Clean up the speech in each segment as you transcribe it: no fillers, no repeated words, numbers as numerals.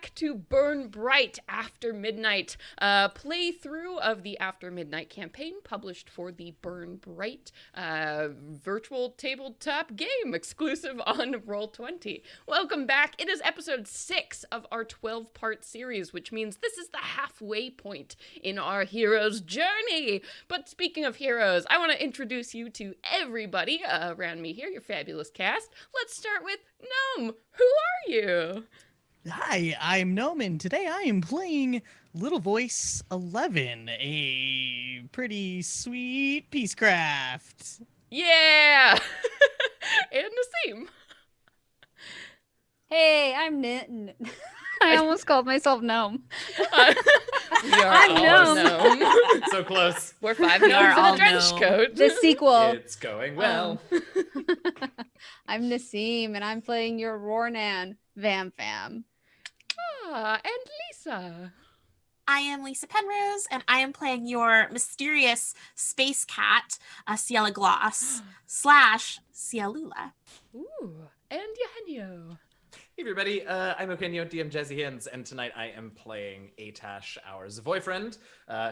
back to Burn Bryte After Midnight, a playthrough of the After Midnight campaign published for the Burn Bryte virtual tabletop game exclusive on Roll20. Welcome back. It is episode 6 of our 12-part series, which means this is the halfway point in our hero's journey. But speaking of heroes, I want to introduce you to everybody around me here, your fabulous cast. Let's start with Gnome. Who are you? Hi, I'm Gnome, and today I am playing Little Voice 11, a pretty sweet Peacecraft. Yeah! And Nassim. Hey, I'm I almost called myself Gnome. We are I'm all Gnome. Gnome. So close. We're 5 We are gnomes in all a trench Gnome. coat. The sequel. It's going well. I'm Nassim, and I'm playing your Rornan Vamfam. And Lisa. I am Lisa Penrose, and I am playing your mysterious space cat, CielaGloss / Cialula. Ooh, and Eugenio. Hey everybody, I'm Eugenio, DM Jazzy Hins, and tonight I am playing Atash, our boyfriend,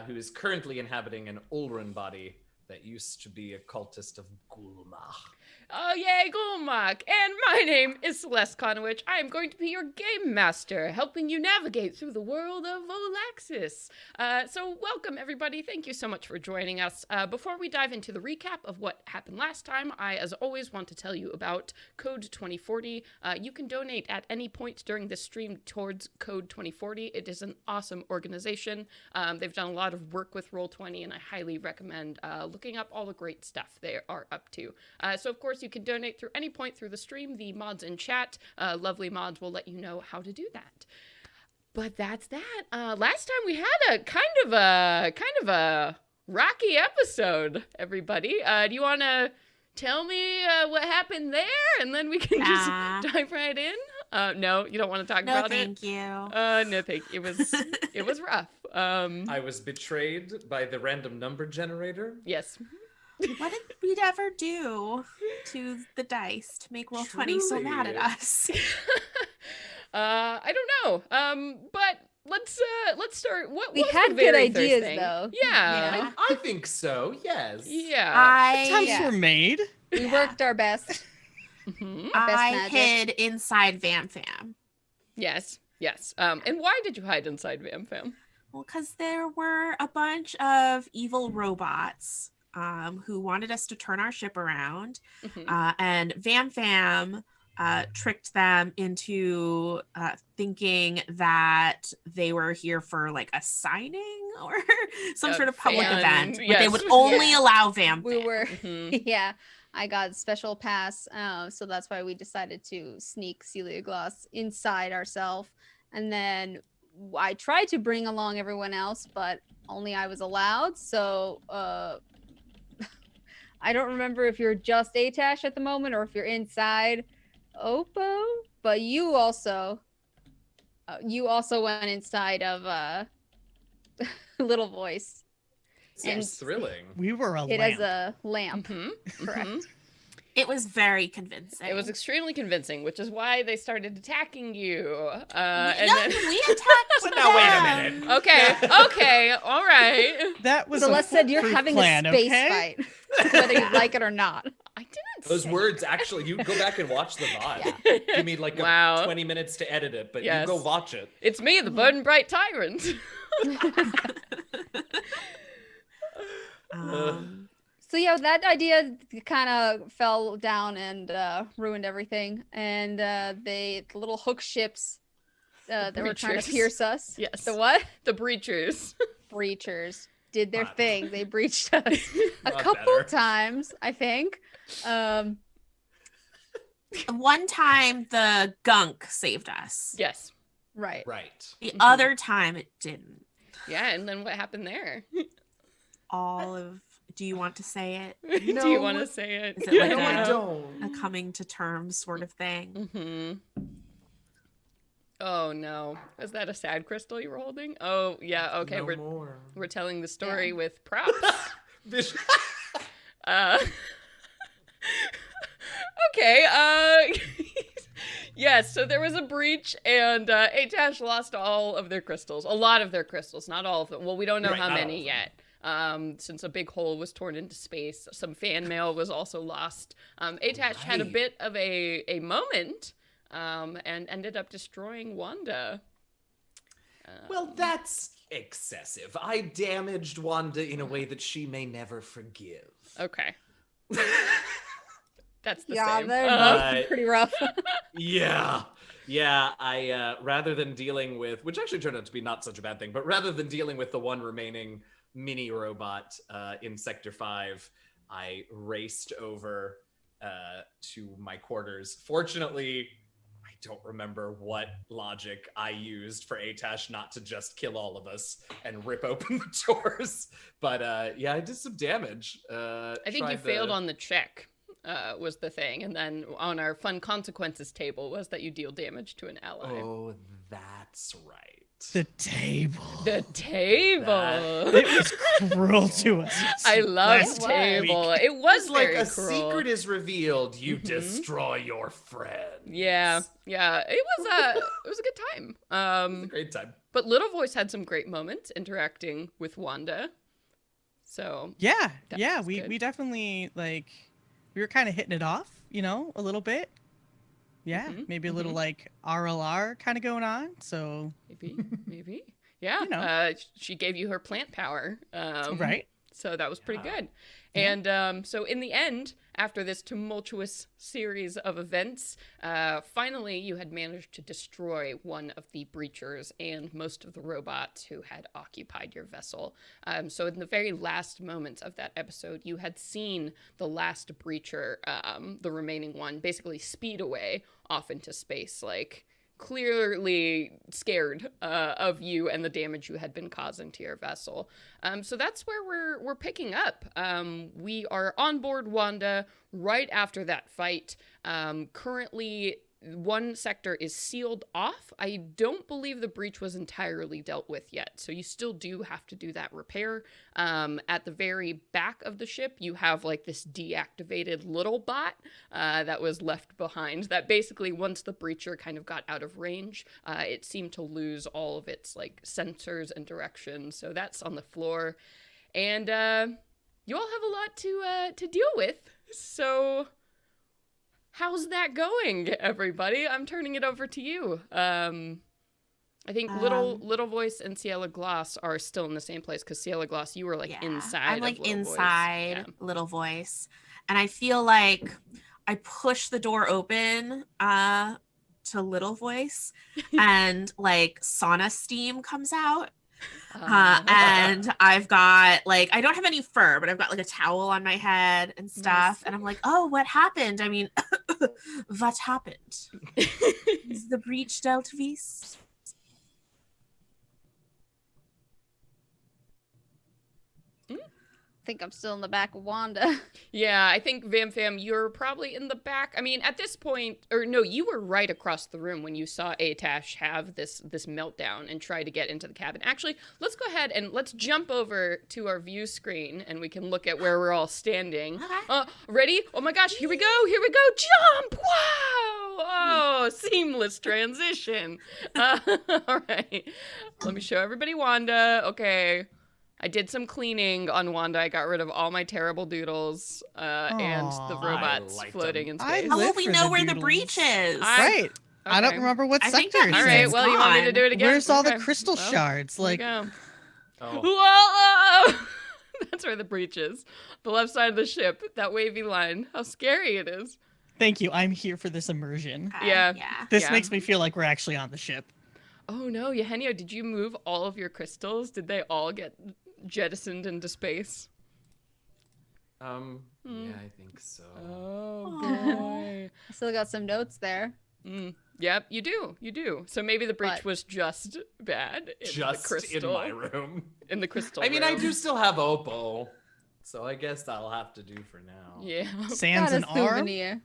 who is currently inhabiting an outrun body that used to be a cultist of Gulmach. Oh, yay, Gulmak! And my name is Celeste Conowich. I am going to be your game master, helping you navigate through the world of Olaxis. So welcome, everybody. Thank you so much for joining us. Before we dive into the recap of what happened last time, I, as always, want to tell you about Code 2040. You can donate at any point during this stream towards Code 2040. It is an awesome organization. They've done a lot of work with Roll20, and I highly recommend looking up all the great stuff they are up to. So, of course, you can donate through any point through the stream. The mods in chat, lovely mods, will let you know how to do that. But that's that. Last time we had a kind of a rocky episode, everybody. Do you want to tell me what happened there, and then we can just dive right in? No, you don't want to talk about it? No, thank you. No, thank you. It was rough. I was betrayed by the random number generator. Yes. What did we ever do to the dice to make Roll20 so mad at us? I don't know. But let's start. What We was had the good very ideas, first thing? though. Yeah. I think so, yes. Yeah. Attempts were made. We worked our best. Mhm. I magic. hid inside Vamfam. Yes. Yes. And why did you hide inside Vamfam? Well, because there were a bunch of evil robots who wanted us to turn our ship around. Mhm. And Vamfam tricked them into thinking that they were here for like a signing or some sort of public fan, event. But yes. they would only Yeah. allow Vamfam. We were, Mhm. yeah. I got special pass, so that's why we decided to sneak CielaGloss inside ourselves. And then I tried to bring along everyone else, but only I was allowed. So I don't remember if you're just Atash at the moment or if you're inside Oppo. But you also went inside of Little Voice. Seems thrilling. We were a It lamp. as a lamp. Mhm. Correct. Mhm. It was very convincing. It was extremely convincing, which is why they started attacking you. And no, then... we attacked But now wait a them. minute. Okay, all right. That was Celeste said you're foolproof having plan, a space okay? fight, whether you like it or not. I didn't Those say words, actually, you go back and watch the VOD. Yeah. Give me like Wow. 20 minutes to edit it, but Yes. you go watch it. It's me, the Burn Bryte Tyrant. So yeah, that idea kind of fell down and ruined everything. And the little hook ships that were trying to breachers. pierce us. Yes. The what? The Breachers. Breachers did their Not- thing. They breached us a Not couple better. times, I think. One time the gunk saved us. Yes. Right. Right. The Mhm. other time it didn't. Yeah, and then what happened there? All of. Do you want to say it? Do you No. want to say it? Is it like No, I a don't. coming to terms sort of thing? Mm-hmm. Oh no. Is that a sad crystal you were holding? Oh yeah, okay, No we're more. telling the story with props. This- Okay, Yes, so there was a breach, and Atash lost all of their crystals. A lot of their crystals, not all of them. Well, we don't know Right, how not all many of them. yet. Since a big hole was torn into space, some fan mail was also lost. Atash had a Right. bit of a moment, and ended up destroying Wanda. Well, that's excessive. I damaged Wanda in a way that she may never forgive. Okay. That's the Yeah, same. they're both pretty rough. Yeah. Yeah, I rather than dealing with, which actually turned out to be not such a bad thing, but rather than dealing with the one remaining mini robot in Sector 5, I raced over to my quarters. Fortunately, I don't remember what logic I used for Atash not to just kill all of us and rip open the doors. But yeah, I did some damage. I think you failed on the check. Was the thing, and then on our fun consequences table was that you deal damage to an ally. Oh, that's right. The table. The table. It was cruel to us. I love last table. week. It was It's like very a cruel. secret is revealed, you Mhm. destroy your friend. Yeah. It was a good time. It's a great time. But Little Voice had some great moments interacting with Wanda. So Yeah, That yeah, was we good. we definitely we were kind of hitting it off, a little bit. Yeah, Mhm, maybe a little like RLR kind of going on. So maybe. Yeah. You know. She gave you her plant power. right. So that was pretty Yeah. good. Yeah. And so in the end, after this tumultuous series of events, finally you had managed to destroy one of the breachers and most of the robots who had occupied your vessel. So in the very last moments of that episode, you had seen the last breacher, the remaining one, basically speed away off into space, like clearly scared of you and the damage you had been causing to your vessel. So that's where we're picking up. We are on board Wanda right after that fight. Currently, one sector is sealed off. I don't believe the breach was entirely dealt with yet, so you still do have to do that repair. At the very back of the ship, you have like this deactivated little bot that was left behind that basically once the breacher kind of got out of range, it seemed to lose all of its like sensors and directions. So that's on the floor. And you all have a lot to deal with. So how's that going, everybody? I'm turning it over to you. I think Little Voice and CielaGloss are still in the same place because CielaGloss, you were like inside. I'm like of Little inside Voice. Little Voice, and I feel like I push the door open to Little Voice, and like sauna steam comes out. And I've got like, I don't have any fur, but I've got like a towel on my head and stuff. Nice. And I'm like, oh, what happened? I mean, what happened? Is the breach dealt with? I think I'm still in the back of Wanda. Yeah, I think Vam you're probably in the back. I mean, at this point, or no, you were right across the room when you saw Atash have this meltdown and try to get into the cabin. Actually, let's go ahead and let's jump over to our view screen and we can look at where we're all standing. Okay. Ready? Oh my gosh, here we go, jump! Wow! Oh, seamless transition. All right, let me show everybody Wanda. Okay. I did some cleaning on Wanda. I got rid of all my terrible doodles and the Aw. robots I liked floating them. in I space. Oh, live we for know the where the doodles. breach is. Right. I don't Okay. remember what I think sector that it's All right, in. well, you want me to do it again? Where's all the Okay. crystal Well, shards? Here we Like, go. Oh. Whoa! That's where the breach is. The left side of the ship. That wavy line. How scary it is. thank you. I'm here for this immersion. Okay, Yeah. Yeah. This Yeah. makes me feel like we're actually on the ship. Oh no, Eugenio, did you move all of your crystals? Did they all get jettisoned into space? Yeah, I think so. Oh Aw. boy. I still got some notes there. Yep, you do. So maybe the breach But- was just bad in the Just in crystal. my room. In the crystal I mean, I room. do still have Opal, so I guess that'll have to do for now. Yeah. Sans Got an a arm. souvenir.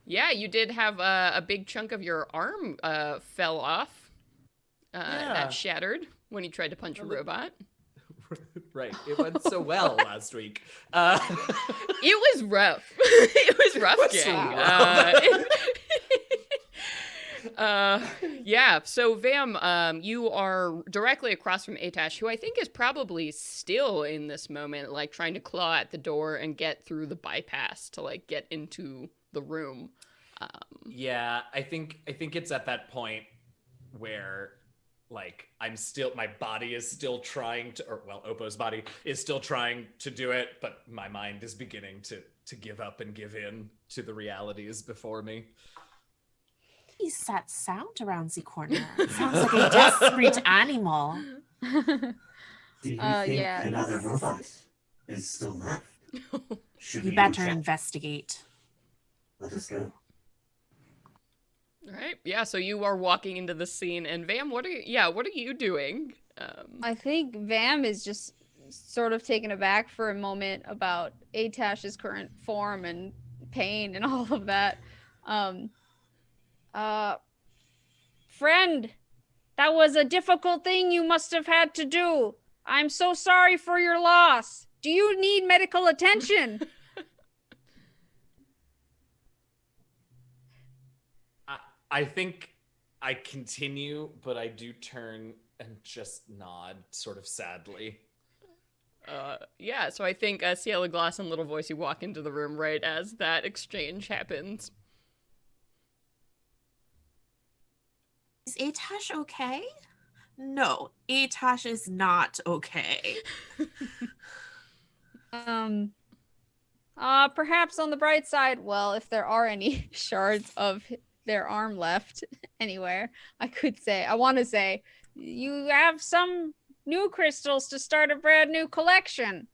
Yeah, you did have a big chunk of your arm fell off. Yeah. That shattered when you tried to punch a robot. Right. It went so well last week. It was rough. It was rough, It was gang. rough. Yeah, so Vam, you are directly across from Atash, who I think is probably still in this moment, like trying to claw at the door and get through the bypass to like get into the room. Yeah, I think it's at that point where like my body is still trying to, or well, Oppo's body is still trying to do it, but my mind is beginning to give up and give in to the realities before me. Is that sound around the corner? Sounds like a desperate animal. Do you think yeah. another robot is still left? Should You we better check? investigate. Let us go. All right, yeah, so you are walking into the scene, and Vam, what are you doing? I think Vam is just sort of taken aback for a moment about Atash's current form and pain and all of that. Friend, that was a difficult thing you must have had to do. I'm so sorry for your loss. Do you need medical attention? I think I continue, but I do turn and just nod sort of sadly. Yeah, so I think CielaGloss and Little Voice, you walk into the room right as that exchange happens. Is Atash okay? No, Atash is not okay. Perhaps on the bright side, well, if there are any shards of their arm left anywhere, I want to say, you have some new crystals to start a brand new collection.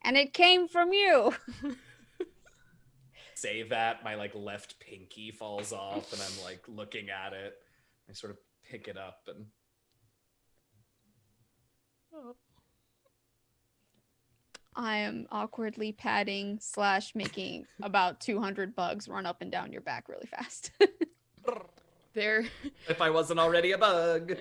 And it came from you. Say that, my like left pinky falls off and I'm like looking at it. I sort of pick it up and I am awkwardly patting / making about 200 bugs run up and down your back really fast. There. if I wasn't already a bug.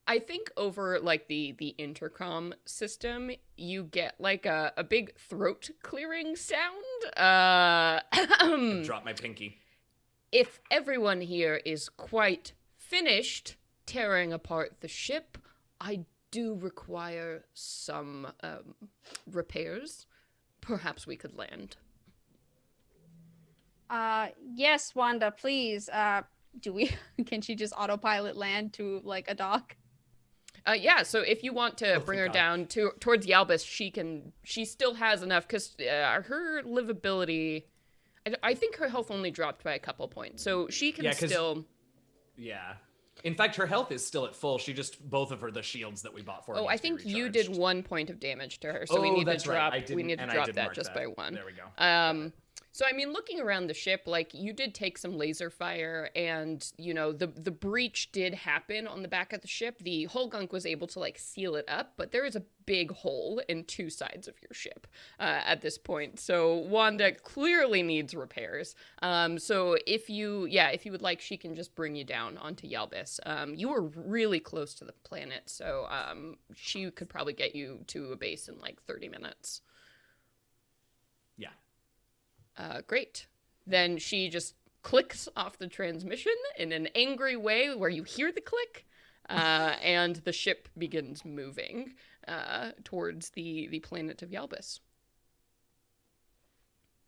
I think over like the intercom system, you get like a big throat clearing sound. Drop my pinky. If everyone here is quite finished tearing apart the ship, I do require some repairs. Perhaps we could land. Yes, Wanda, please. Can she just autopilot land to like a dock? Yeah, so if you want to bring her God. down towards Yalbis, she still has enough, because her livability, I think her health only dropped by a couple points, so she can still... Yeah. In fact, her health is still at full. She just, both of her, the shields that we bought for her. Oh, I think you did 1 point of damage to her, so we need to drop, that just by 1. There we go. So, I mean, looking around the ship, like, you did take some laser fire, and, you know, the breach did happen on the back of the ship. The hull gunk was able to, like, seal it up, but there is a big hole in 2 sides of your ship at this point. So, Wanda clearly needs repairs. So, if you would like, she can just bring you down onto Yalbis. You were really close to the planet, so she could probably get you to a base in, like, 30 minutes. Yeah. Great. Then she just clicks off the transmission in an angry way where you hear the click, and the ship begins moving towards the planet of Yalbis.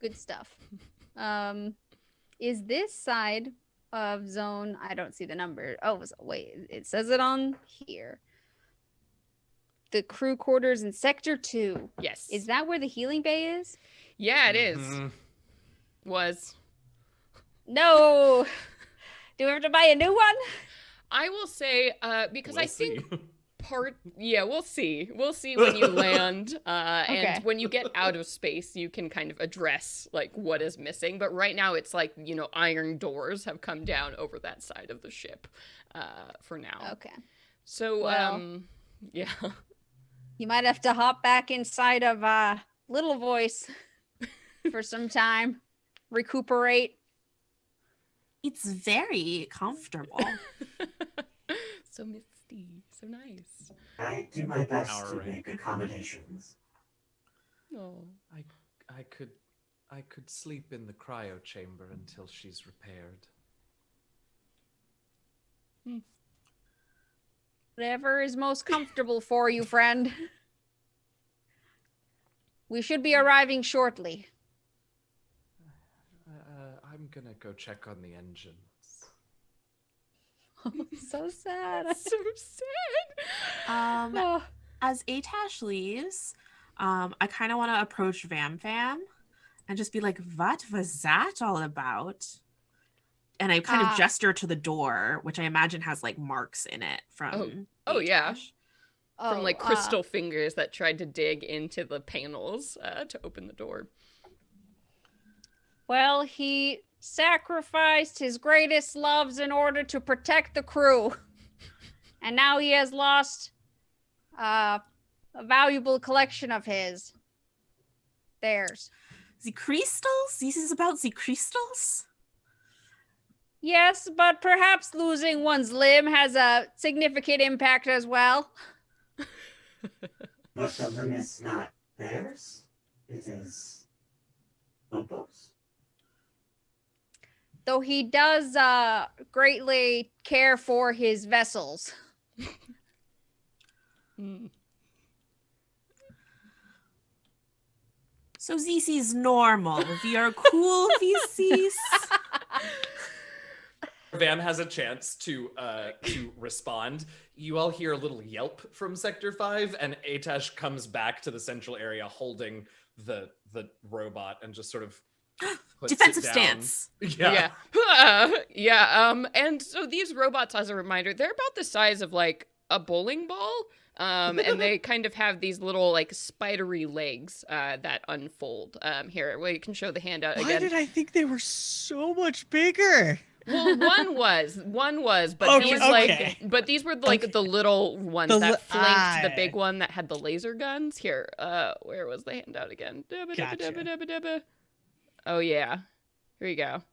Good stuff. Is this side of zone... I don't see the number. Oh, wait. It says it on here. The crew quarters in Sector 2. Yes. Is that where the healing bay is? Yeah, it is. Mhm. Was. No! Do we have to buy a new one? I will say, because We'll I think see. we'll see. We'll see when you land. Okay. And when you get out of space, you can kind of address, like, what is missing. But right now, it's like, you know, iron doors have come down over that side of the ship for now. Okay. So, Well. yeah. You might have to hop back inside of Little Voice for some time. Recuperate. It's very comfortable. So misty. So nice. I do my best All to right. make accommodations. Oh. I could I could sleep in the cryo chamber until she's repaired. Whatever is most comfortable for you, friend. We should be arriving shortly. I'm gonna go check on the engines. So sad. So sad. Oh. As Atash leaves, I kind of want to approach Vam Vam and just be like, what was that all about? And I kind of gesture to the door, which I imagine has like marks in it from Oh, yeah. Atash. From like crystal fingers that tried to dig into the panels to open the door. Well, he sacrificed his greatest loves in order to protect the crew. And now he has lost a valuable collection of his. Theirs. The crystals? This is about the crystals? Yes, but perhaps losing one's limb has a significant impact as well. But the limb is not theirs. It is Bobo's. Though he does greatly care for his vessels. So this is normal. We are cool with this. Vam has a chance to respond. You all hear a little yelp from Sector 5, and Atash comes back to the central area holding the robot and just sort of puts Defensive it down. Stance. Yeah. And so these robots, as a reminder, they're about the size of like a bowling ball. And they kind of have these little like spidery legs that unfold. Here, we can show the handout again. Why did I think they were so much bigger? Well, one was, but Okay, these okay. but these were like the little ones The that flanked the eye. big one that had the laser guns. Here, where was the handout again? Gotcha. Oh yeah, here you go.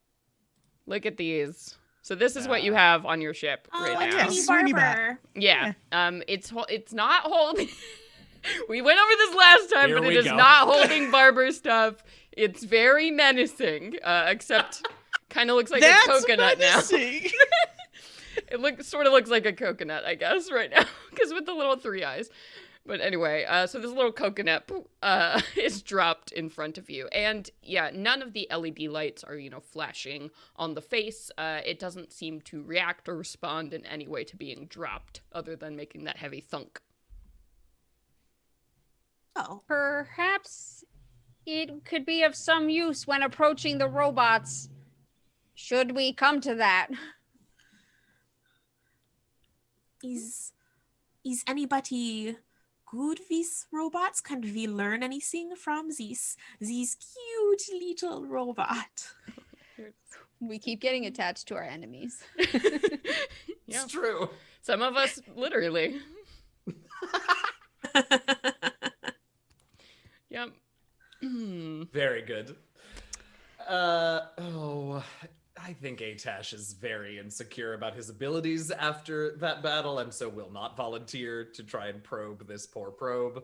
Look at these. So this is what you have on your ship right a now. tiny Sweeney barber. Yeah. It's not holding. We went over this last time, Here but it we is go. not holding barber stuff. It's very menacing. Except kind of looks like That's a coconut menacing. now. It sort of looks like a coconut, I guess, right now, because with the little three eyes. But anyway, so this little coconut is dropped in front of you. And yeah, none of the LED lights are, flashing on the face. It doesn't seem to react or respond in any way to being dropped, other than making that heavy thunk. Oh. Perhaps it could be of some use when approaching the robots, should we come to that. Is anybody good with robots? Can we learn anything from this cute little robot? We keep getting attached to our enemies. Yeah. It's true. Some of us, literally. Yep. Very good. I think Atash is very insecure about his abilities after that battle, and so will not volunteer to try and probe this poor probe.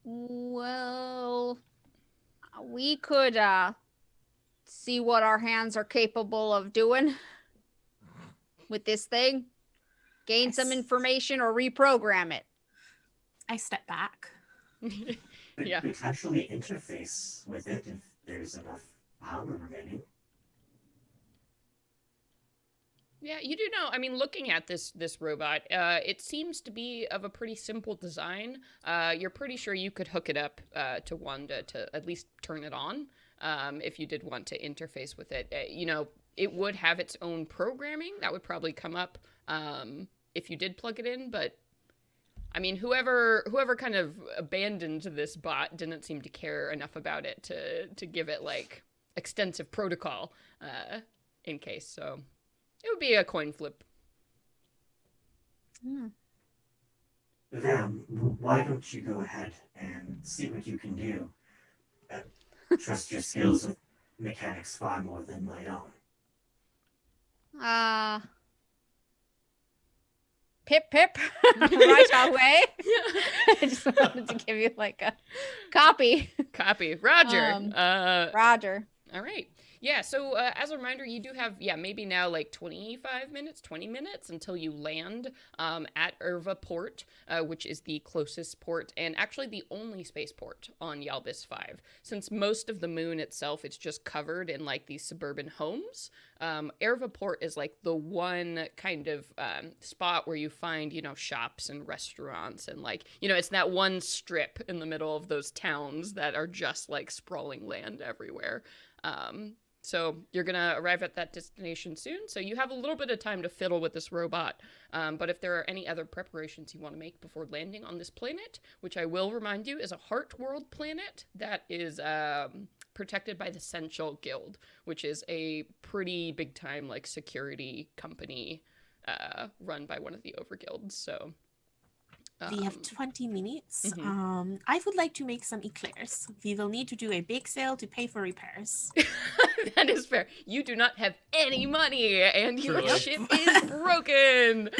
Well, we could see what our hands are capable of doing with this thing. Gain some information or reprogram it. I step back. But Yeah. potentially interface with it if there's enough power remaining. Yeah, you do know. I mean, looking at this robot, it seems to be of a pretty simple design. You're pretty sure you could hook it up to one to at least turn it on if you did want to interface with it. It would have its own programming that would probably come up if you did plug it in. But I mean, whoever kind of abandoned this bot didn't seem to care enough about it to give it like extensive protocol in case. So it would be a coin flip. Vam, why don't you go ahead and see what you can do? Trust your skills with mechanics far more than my own. Pip pip, right away. I just wanted to give you like a copy. Copy. Roger. Roger. All right. Yeah, so as a reminder, you do have, maybe now like 25 minutes, 20 minutes until you land at Erva Port, which is the closest port and actually the only spaceport on Yalbis 5. Since most of the moon itself, it's just covered in like these suburban homes. Erva Port is like the one kind of spot where you find, shops and restaurants and like, it's that one strip in the middle of those towns that are just like sprawling land everywhere. So you're going to arrive at that destination soon. So you have a little bit of time to fiddle with this robot. But if there are any other preparations you want to make before landing on this planet, which I will remind you is a Heart World planet that is protected by the Sensual Guild, which is a pretty big time like security company run by one of the overguilds. So we have 20 minutes. Mhm. I would like to make some eclairs. We will need to do a bake sale to pay for repairs. That is fair. You do not have any money, and your Truly. ship is broken.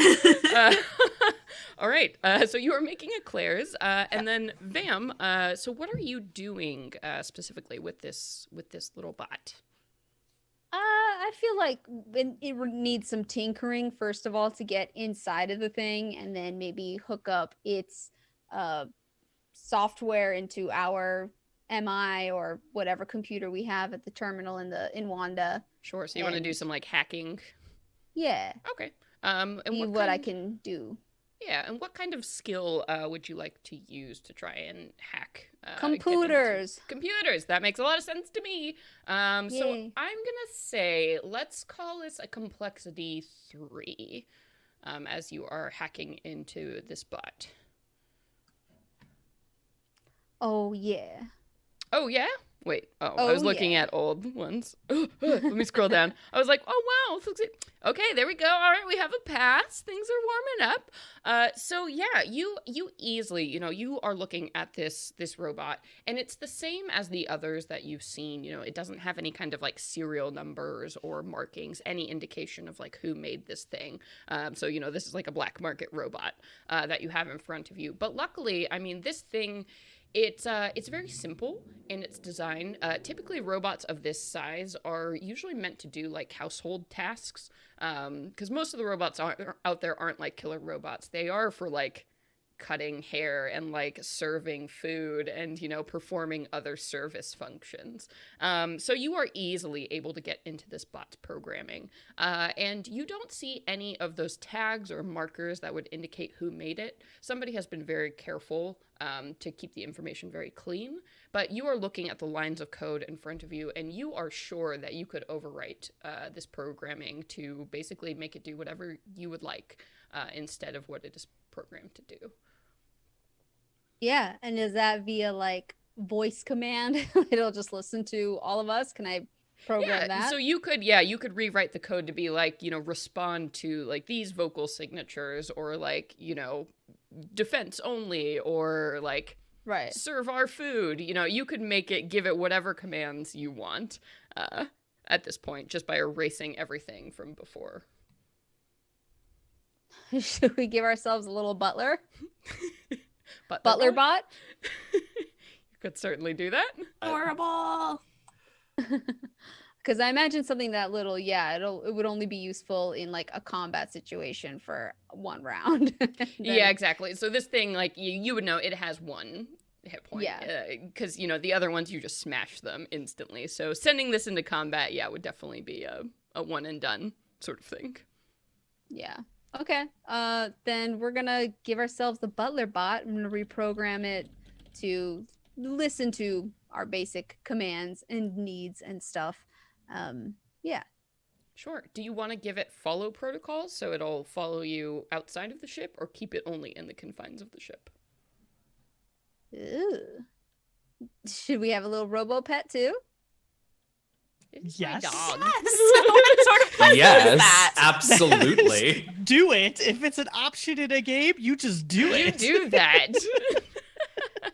All right. So you are making eclairs, and then Vam. So what are you doing specifically with this little bot? I feel like it would need some tinkering first of all to get inside of the thing, and then maybe hook up its software into our MI or whatever computer we have at the terminal in Wanda. Sure. So you want to do And- some like hacking? Yeah, Okay. And see what I can do. Yeah. And what kind of skill would you like to use to try and hack? get into- Computers. Computers. That makes a lot of sense to me. So Yay. I'm gonna say let's call this a complexity 3, as you are hacking into this bot. Oh yeah. Oh yeah. Wait. I Oh, was looking yeah. at old ones. Let me scroll down. I was like, oh wow. This looks okay. There we go. All right, we have a pass. Things are warming up. So yeah, you easily, you are looking at this robot, and it's the same as the others that you've seen. It doesn't have any kind of like serial numbers or markings, any indication of like who made this thing. So this is like a black market robot that you have in front of you. But luckily, I mean, this thing. It's very simple in its design. Typically, robots of this size are usually meant to do like household tasks, because most of the robots out there aren't like killer robots. They are for like cutting hair and like serving food and performing other service functions. So you are easily able to get into this bot's programming, and you don't see any of those tags or markers that would indicate who made it. Somebody has been very careful to keep the information very clean, but you are looking at the lines of code in front of you, and you are sure that you could overwrite this programming to basically make it do whatever you would like instead of what it is programmed to do. Yeah, and is that via like voice command? It'll just listen to all of us. Can I program that? So you could rewrite the code to be like, respond to like these vocal signatures, or like, defense only, or like Right. serve our food. You could give it whatever commands you want at this point, just by erasing everything from before. Should we give ourselves a little butler? But Butler bot? You could certainly do that. Adorable. Because I imagine something that little, it would only be useful in like a combat situation for one round. Yeah, exactly. So this thing, like, you would know it has 1 hit point. Yeah. Because, the other ones, you just smash them instantly. So sending this into combat, would definitely be a one and done sort of thing. Yeah. Okay. Then we're gonna give ourselves the butler bot. I'm gonna reprogram it to listen to our basic commands and needs and stuff. Yeah. Sure. Do you want to give it follow protocols so it'll follow you outside of the ship, or keep it only in the confines of the ship? Ooh. Should we have a little robo pet too? It's Yes. my dog. Yes. What sort of question is Yes, that? absolutely. Do it. If it's an option in a game, you just do You it. do that.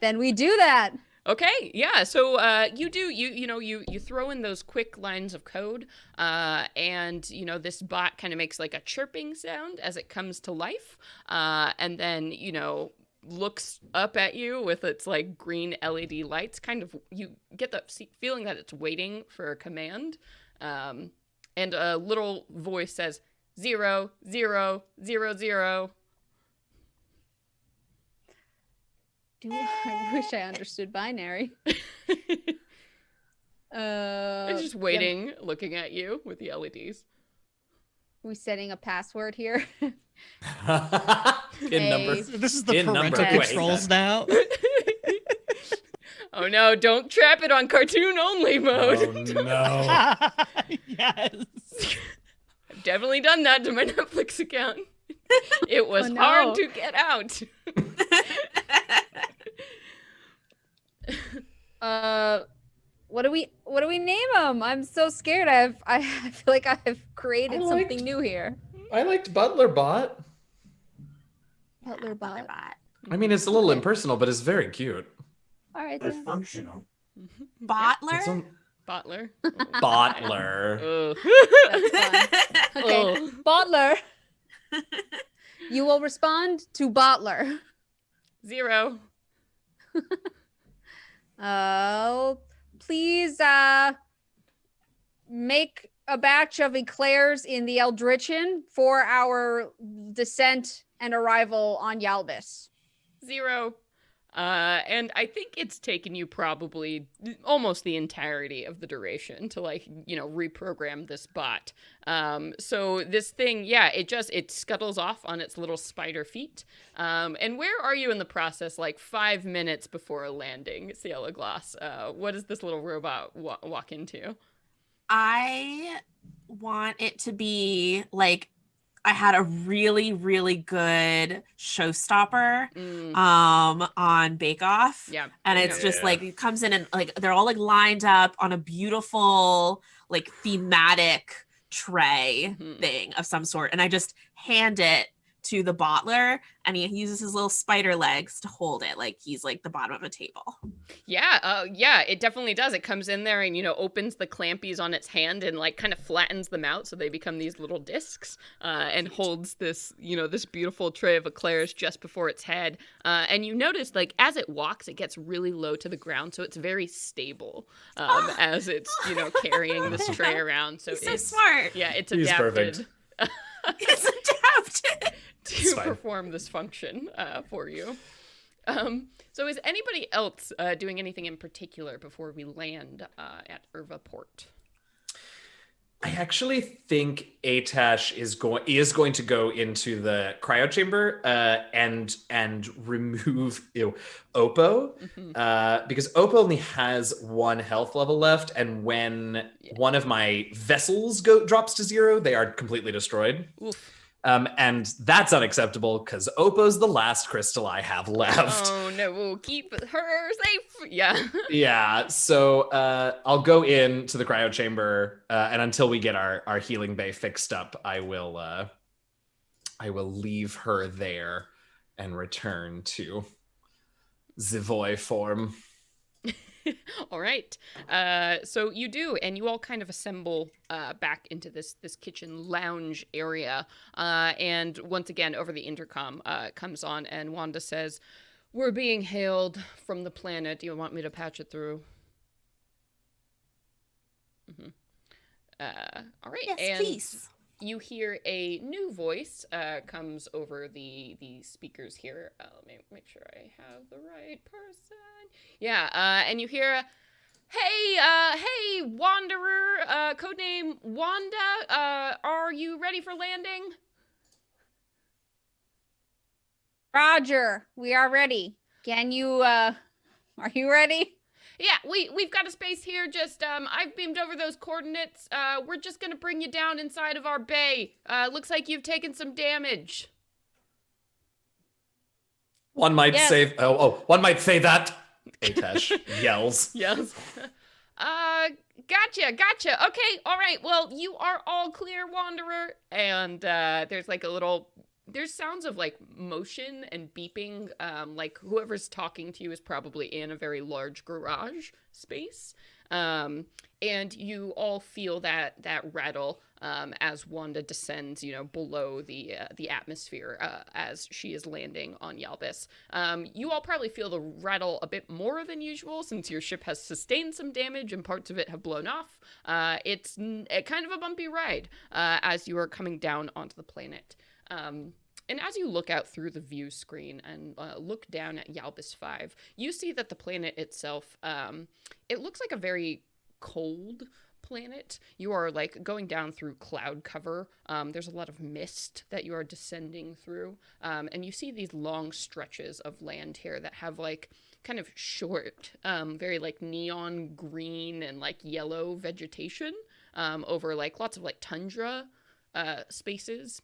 Then we do that. Okay, yeah. So you throw in those quick lines of code, and this bot kind of makes like a chirping sound as it comes to life, and then looks up at you with its like green LED lights. Kind of, you get the feeling that it's waiting for a command, and a little voice says 0 0 0 0. I wish I understood binary. It's just waiting, looking at you with the LEDs. We setting a password here? In number. This is the In number parental quake. controls now. Oh no, don't trap it on cartoon only mode. Oh no. Yes. I've definitely done that to my Netflix account. It was Oh, no. hard to get out. What do we name him? I'm so scared. I feel like I've created something new here. I liked Butler Bot. Butler bot. I mean, it's a little Okay. impersonal, but it's very cute. All right. But Then. functional. Bottler? It's on Bottler. Bottler. Ugh. That's fun. Okay. Ugh. Bottler. You will respond to Bottler. 0. Please make a batch of eclairs in the Eldritchen for our descent and arrival on Yalbis. 0. And I think it's taken you probably almost the entirety of the duration to reprogram this bot. So this thing, yeah, it scuttles off on its little spider feet. And where are you in the process? Like 5 minutes before a landing, CielaGloss. What does this little robot walk into? I want it to be like I had a really, really good showstopper on Bake Off. Yeah. And it's just like it comes in and like they're all like lined up on a beautiful like thematic tray thing of some sort. And I just hand it to the bottler and he uses his little spider legs to hold it like he's like the bottom of a table. Yeah, it definitely does. It comes in there and, opens the clampies on its hand and like kind of flattens them out so they become these little discs and holds this, this beautiful tray of eclairs just before its head. And you notice like as it walks, it gets really low to the ground. So it's very stable as it's, carrying this tray around. So He's so it's smart. Yeah, it's He's adapted perfect. It's adapted. to fine. perform this function for you. So is anybody else doing anything in particular before we land at Irva Port? I actually think Atash is going to go into the cryo chamber and remove Oppo because Oppo only has 1 health level left, and when one of my vessels drops to 0, they are completely destroyed. Oof. And that's unacceptable because Oppo's the last crystal I have left. Oh no, we'll keep her safe. Yeah. Yeah, so I'll go into the cryo chamber, and until we get our healing bay fixed up, I will leave her there and return to Zavoy form. All right. So you do, and you all kind of assemble back into this kitchen lounge area. And once again, over the intercom comes on, and Wanda says, "We're being hailed from the planet. Do you want me to patch it through?" All right. Yes, and please. you hear a new voice comes over the speakers here. Let me make sure I have the right person. Yeah, and you hear, hey, Wanderer, codename Wanda, are you ready for landing? Roger, we are ready. Can you, are you ready? Yeah, we've got a space here. Just I've beamed over those coordinates. We're just gonna bring you down inside of our bay. Looks like you've taken some damage. One might Yes. say, one might say that. Atash yells. Yes. Gotcha. Okay, all right. Well, you are all clear, Wanderer. And there's like a little there's sounds of like motion and beeping. Like whoever's talking to you is probably in a very large garage space. And you all feel that rattle as Wanda descends, below the atmosphere as she is landing on Yalbis. You all probably feel the rattle a bit more than usual since your ship has sustained some damage and parts of it have blown off. It's kind of a bumpy ride as you are coming down onto the planet. And as you look out through the view screen and look down at Yalbis 5, you see that the planet itself, it looks like a very cold planet. You are like going down through cloud cover. There's a lot of mist that you are descending through. And you see these long stretches of land here that have like kind of short, very like neon green and like yellow vegetation over like lots of like tundra spaces.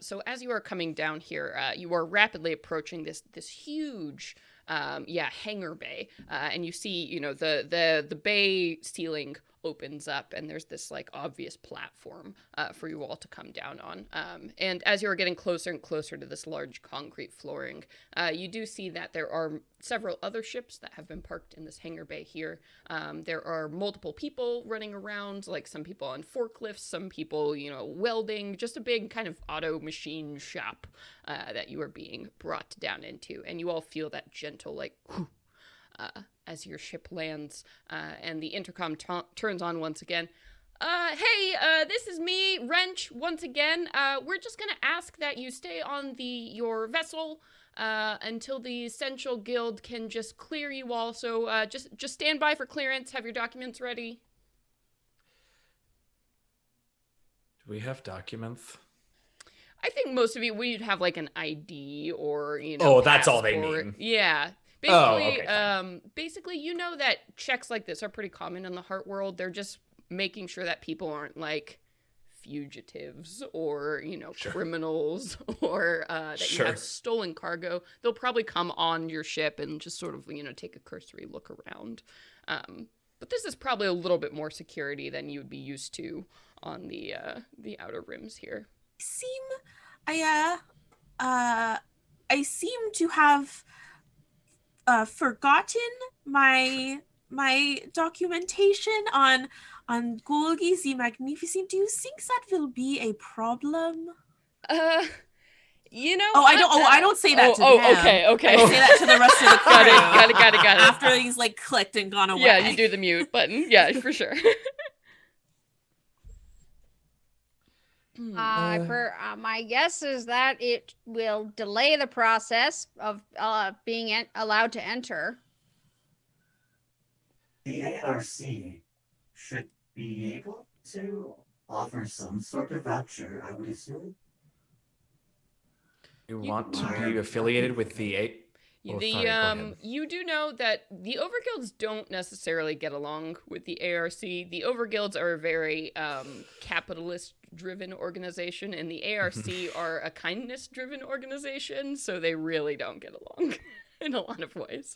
So as you are coming down here, you are rapidly approaching this huge, hangar bay, and you see, the bay ceiling opens up, and there's this like obvious platform for you all to come down on. And as you are getting closer and closer to this large concrete flooring, you do see that there are several other ships that have been parked in this hangar bay here. There are multiple people running around, like some people on forklifts, some people, welding, just a big kind of auto machine shop that you are being brought down into. And you all feel that gentle, like, whew, as your ship lands, and the intercom turns on once again. Hey, this is me, Wrench, once again. We're just gonna ask that you stay on your vessel until the Central Guild can just clear you all. So just stand by for clearance. Have your documents ready. Do we have documents? I think most of you, we'd have like an ID or, Oh, that's all they passport. mean. Yeah. Basically, okay, basically, that checks like this are pretty common in the Heart world. They're just making sure that people aren't like fugitives or, Sure. criminals or that Sure. you have stolen cargo. They'll probably come on your ship and just sort of, take a cursory look around. But this is probably a little bit more security than you would be used to on the outer rims here. I seem to have forgotten my documentation on Gulgi the Magnificent. Do you think that will be a problem? I don't say that to them. Okay. I say that to the rest of the crew. Got it. After he's like clicked and gone away. Yeah, you do the mute button. Yeah, for sure. My guess is that it will delay the process of being allowed to enter. The ARC should be able to offer some sort of voucher, I would assume. You want to be affiliated with the eight? Oh, sorry, go ahead. You do know that the Overguilds don't necessarily get along with the ARC. The Overguilds are a very capitalist-driven organization, and the ARC are a kindness-driven organization, so they really don't get along in a lot of ways.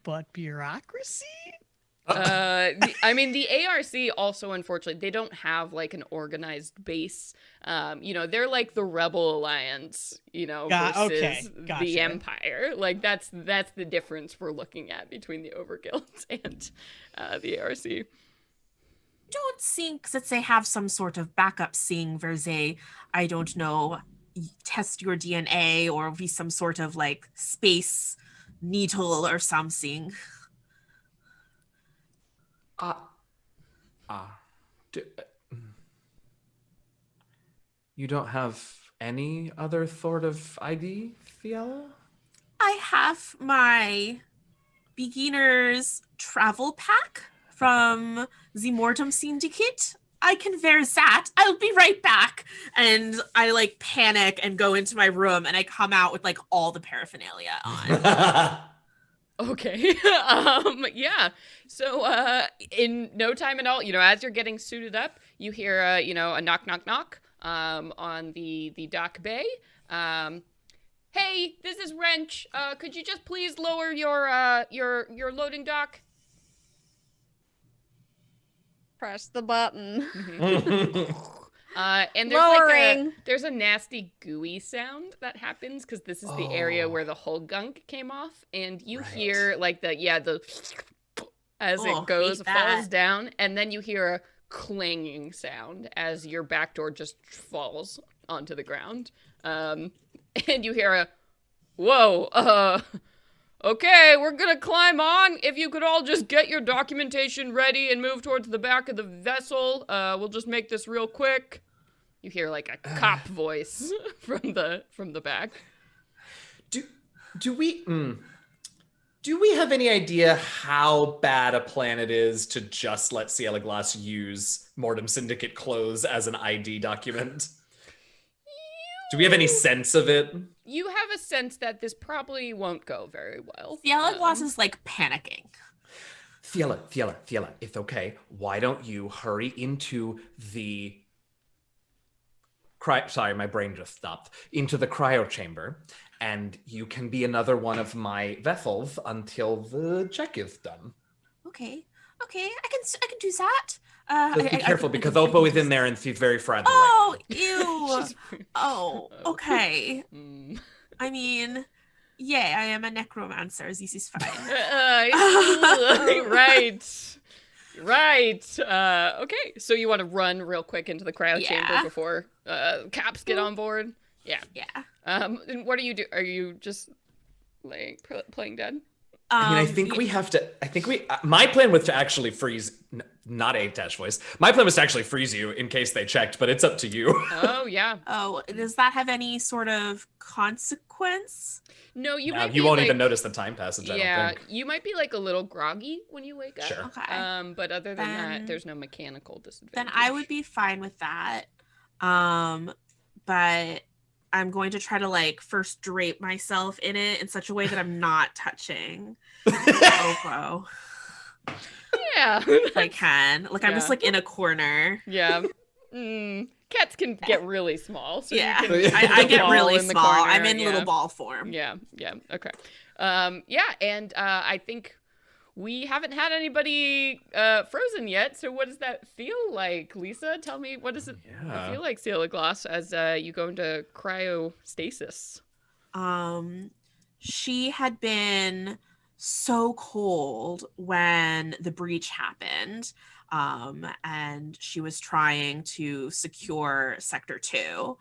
But bureaucracy? The ARC also, unfortunately, they don't have like an organized base. They're like the Rebel Alliance, versus the Empire. Like that's the difference we're looking at between the Overguilds and the ARC. Don't think that they have some sort of backup thing where they, I don't know, test your DNA or be some sort of like space needle or something. You don't have any other sort of ID, Fiala? I have my beginner's travel pack from the Mortem Syndicate. I can wear that. I'll be right back. And I like panic and go into my room and I come out with like all the paraphernalia on. Okay. Yeah. So, in no time at all, as you're getting suited up, you hear, a knock, knock, knock, on the dock bay. Hey, this is Wrench. Could you just please lower your loading dock? Press the button. And there's Lowering. there's a nasty gooey sound that happens because this is the area where the whole gunk came off, and you hear like the as it goes hate that. falls down, and then you hear a clanging sound as your back door just falls onto the ground, and you hear a whoa. Okay, we're gonna climb on. If you could all just get your documentation ready and move towards the back of the vessel, we'll just make this real quick. You hear like a cop voice from the back. Do we have any idea how bad a plan it is to just let CielaGloss use Mortem Syndicate clothes as an ID document? Do we have any sense of it? You have a sense that this probably won't go very well. CielaGloss is like panicking. Ciela, if okay, why don't you hurry into the sorry, my brain just stopped. Into the cryo chamber, and you can be another one of my vessels until the check is done. Okay, I can do that. Just be careful because Oppo is in there and she's very fragile. Oh, She's- ew. Oh, okay. Mm. I mean, yeah, I am a necromancer. This is fine. Right. Okay, so you want to run real quick into the cryo chamber Yeah. before Caps get on board? Yeah. Yeah. And what do you do? Are you just playing dead? I mean, I think we have to. I think my plan was to actually freeze. Not Atash voice. My plan was to actually freeze you in case they checked, but it's up to you. Oh yeah. Oh, does that have any sort of consequence? No, you No, might. you be, won't like, even notice the time passage. I Yeah, don't think. you might be like a little groggy when you wake up. Sure. Okay. But other than that, Then- there's no mechanical disadvantage. Then I would be fine with that. But I'm going to try to like first drape myself in it in such a way that I'm not touching Oppo Yeah. if I can. Like I'm just Yeah. like in a corner. Yeah. Cats can get really small. So Yeah, you can I get ball really in the small. corner, I'm in yeah. little ball form. Yeah. Okay. Yeah, and I think we haven't had anybody frozen yet. So what does that feel like, Lisa? Tell me, what does it feel like, CielaGloss, as you go into cryostasis? She had been so cold when the breach happened. And she was trying to secure Sector 2.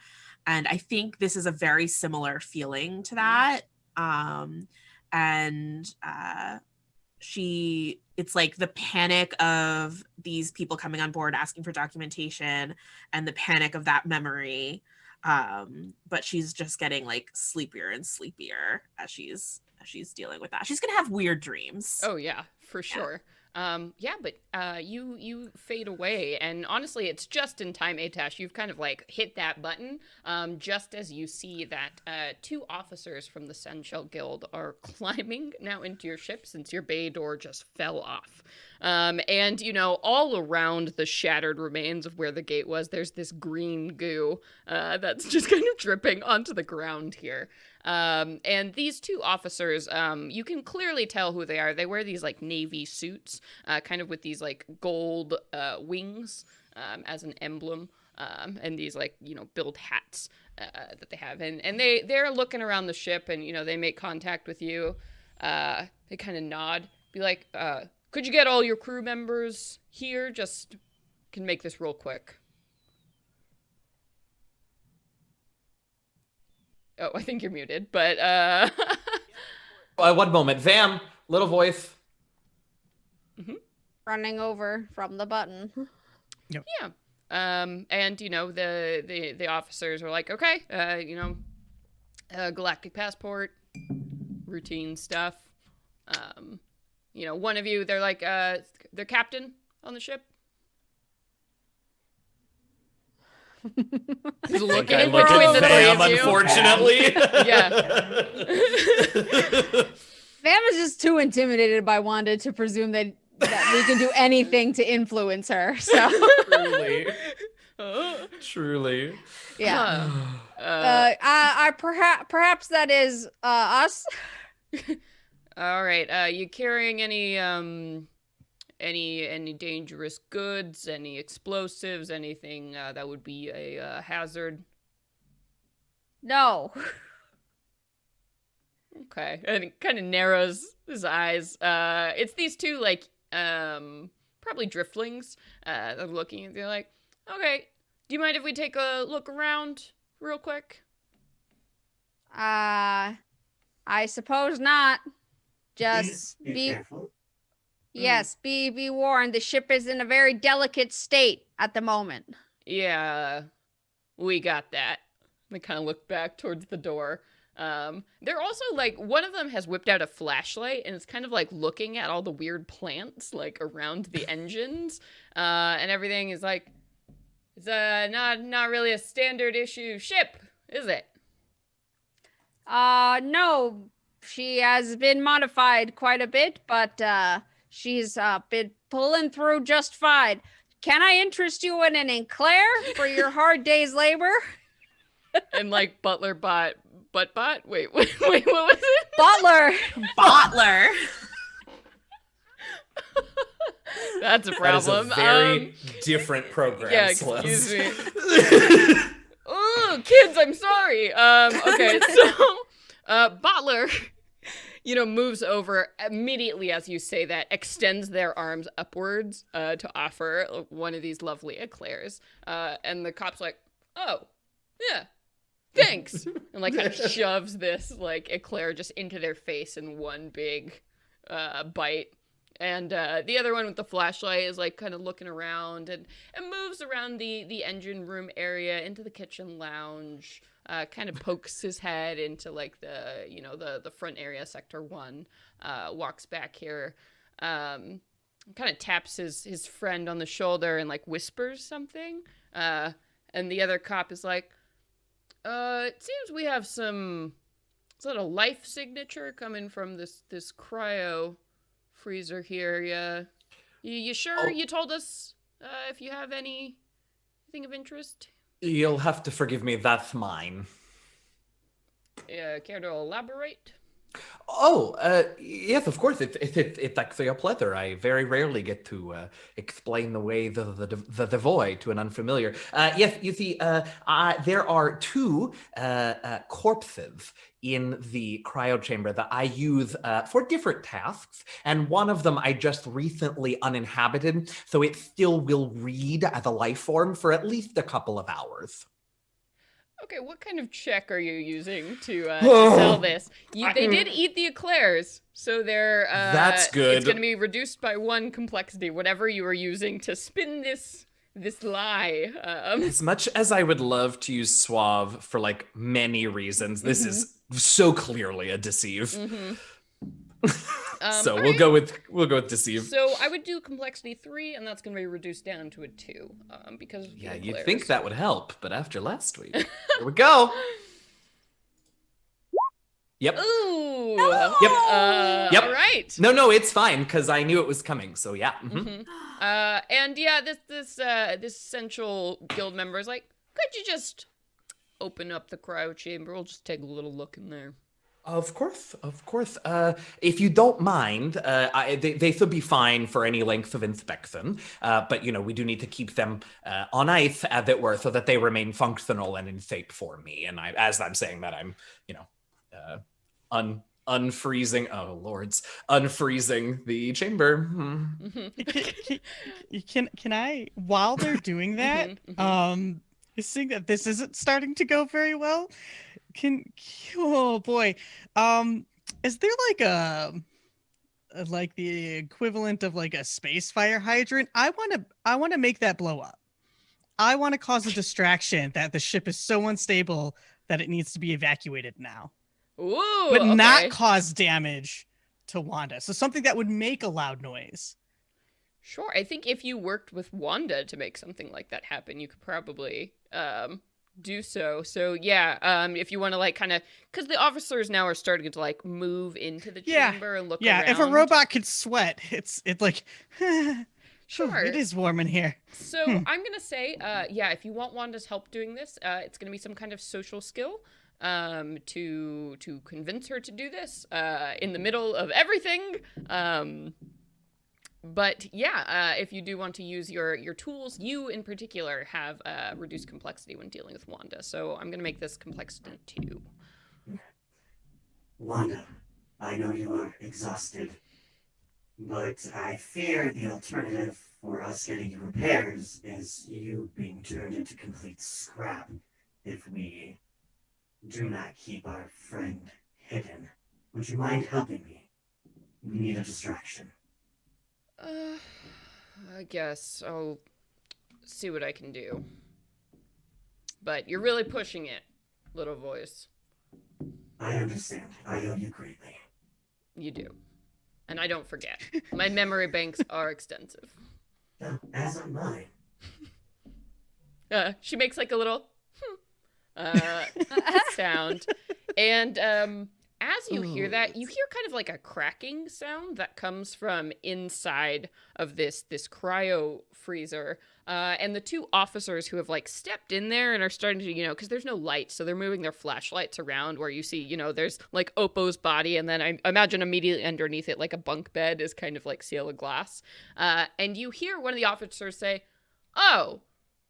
And I think this is a very similar feeling to that. It's like the panic of these people coming on board asking for documentation and the panic of that memory. But she's just getting like sleepier and sleepier as she's dealing with that. She's gonna have weird dreams. Oh yeah, for sure. But you fade away, and honestly, it's just in time, Atash. You've kind of like hit that button, just as you see that two officers from the Sunshell Guild are climbing now into your ship since your bay door just fell off. And all around the shattered remains of where the gate was, there's this green goo that's just kind of dripping onto the ground here. And these two officers, you can clearly tell who they are. They wear these like navy suits, kind of with these like gold wings as an emblem, and these like build hats that they have. And they're looking around the ship, and they make contact with you. They kind of nod, be like, "Could you get all your crew members here? Just can make this real quick." Oh, I think you're muted, but One moment, Vam, little voice. Running over from the button. yeah. And the officers were like, "Okay, galactic passport, routine stuff." One of you, they're like, "The captain on the ship." He's looking I in look between at the Vam, three of you. unfortunately. Vam is just too intimidated by Wanda to presume that we can do anything to influence her. So Truly. yeah. Huh. I perhaps that is us. All right. You carrying any any dangerous goods, any explosives, anything that would be a hazard? No. Okay, and it kind of narrows his eyes. It's these two like probably driftlings. They're looking and they're like, okay, do you mind if we take a look around real quick? I suppose not. Please Just be careful. Yes, be warned. The ship is in a very delicate state at the moment. Yeah, we got that. They kind of look back towards the door. They're also like, one of them has whipped out a flashlight and it's kind of like looking at all the weird plants like around the engines, and everything is like, it's not really a standard issue ship, is it? No, she has been modified quite a bit, but she's been pulling through just fine. Can I interest you in an eclair for your hard day's labor? And like Butler bot. Wait, what was it? Butler. Bottler. That's a problem. That is a very different program. Yeah, Celeste. excuse me. Oh, kids, I'm sorry. Okay, so Butler, moves over immediately as you say that, extends their arms upwards to offer one of these lovely eclairs. And the cop's like, oh, yeah, thanks. And like kind of shoves this like eclair just into their face in one big bite. And the other one with the flashlight is like kind of looking around and moves around the engine room area into the kitchen lounge, kind of pokes his head into like the front area, sector 1, walks back here, kind of taps his friend on the shoulder and like whispers something. And the other cop is like, it seems we have some sort of life signature coming from this cryo freezer here. Yeah, you sure you told us if you have anything of interest? You'll have to forgive me, that's mine. Care to elaborate? Oh, yes, of course. It's actually a pleasure. I very rarely get to explain the way the void to an unfamiliar. Yes, you see, there are two corpses in the cryo chamber that I use for different tasks, and one of them I just recently uninhabited, so it still will read as a life form for at least a couple of hours. Okay, what kind of check are you using to sell this? They did eat the eclairs, so they're that's good. It's going to be reduced by 1 complexity, whatever you are using to spin this lie. As much as I would love to use suave for like many reasons, this is so clearly a deceive. So we'll go with deceive. So I would do complexity 3, and that's going to be reduced down to a 2, because of the Yeah, you'd eclairs. think that would help, but after last week, here we go. Yep. Ooh. No! Yep. Yep. All right. No, it's fine because I knew it was coming. So yeah. And yeah, this essential guild member is like, could you just open up the cryo chamber? We'll just take a little look in there. Of course. If you don't mind, they should be fine for any length of inspection. But we do need to keep them on ice, as it were, so that they remain functional and in shape for me. And as I'm saying that, I'm, unfreezing. Oh lords, unfreezing the chamber. Can I, while they're doing that, seeing that this isn't starting to go very well, oh boy, is there like the equivalent of like a space fire hydrant? I want to make that blow up. I want to cause a distraction that the ship is so unstable that it needs to be evacuated now. Ooh, but okay. not cause damage to Wanda. So something that would make a loud noise. Sure, I think if you worked with Wanda to make something like that happen, you could probably do so. So yeah, if you want to like kind of, because the officers now are starting to like move into the chamber and look around. Yeah, if a robot could sweat, it's like, sure, it is warm in here. So I'm gonna say, if you want Wanda's help doing this, it's gonna be some kind of social skill. To convince her to do this in the middle of everything. But yeah, if you do want to use your tools, you in particular have reduced complexity when dealing with Wanda. So I'm gonna make this complexity 2. Wanda, I know you are exhausted, but I fear the alternative for us getting you repairs is you being turned into complete scrap if we do not keep our friend hidden. Would you mind helping me? We need a distraction. I guess I'll see what I can do. But you're really pushing it, little voice. I understand. I owe you greatly. You do. And I don't forget. My memory banks are extensive. As are mine. She makes like a little sound. And as you hear that, you hear kind of like a cracking sound that comes from inside of this cryo freezer. And the 2 officers who have like stepped in there and are starting to, because there's no light, so they're moving their flashlights around where you see, there's like Oppo's body, and then I imagine immediately underneath it, like a bunk bed is kind of like CielaGloss. And you hear one of the officers say, "Oh,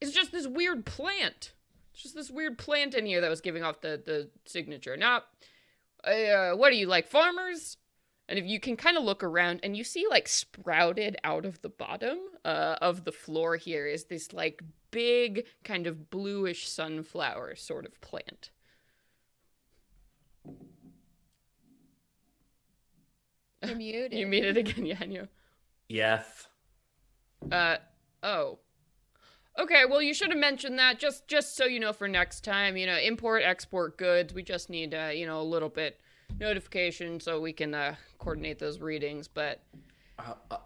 it's just this weird plant. It's just this weird plant in here that was giving off the signature. Now, what are you, like farmers?" And if you can kind of look around and you see like sprouted out of the bottom of the floor here is this like big kind of bluish sunflower sort of plant. You're muted. You muted again, Yanyo. Yes. Oh. Okay, well, you should have mentioned that just so you know for next time. Import, export goods. We just need, a little bit notification so we can coordinate those readings, but...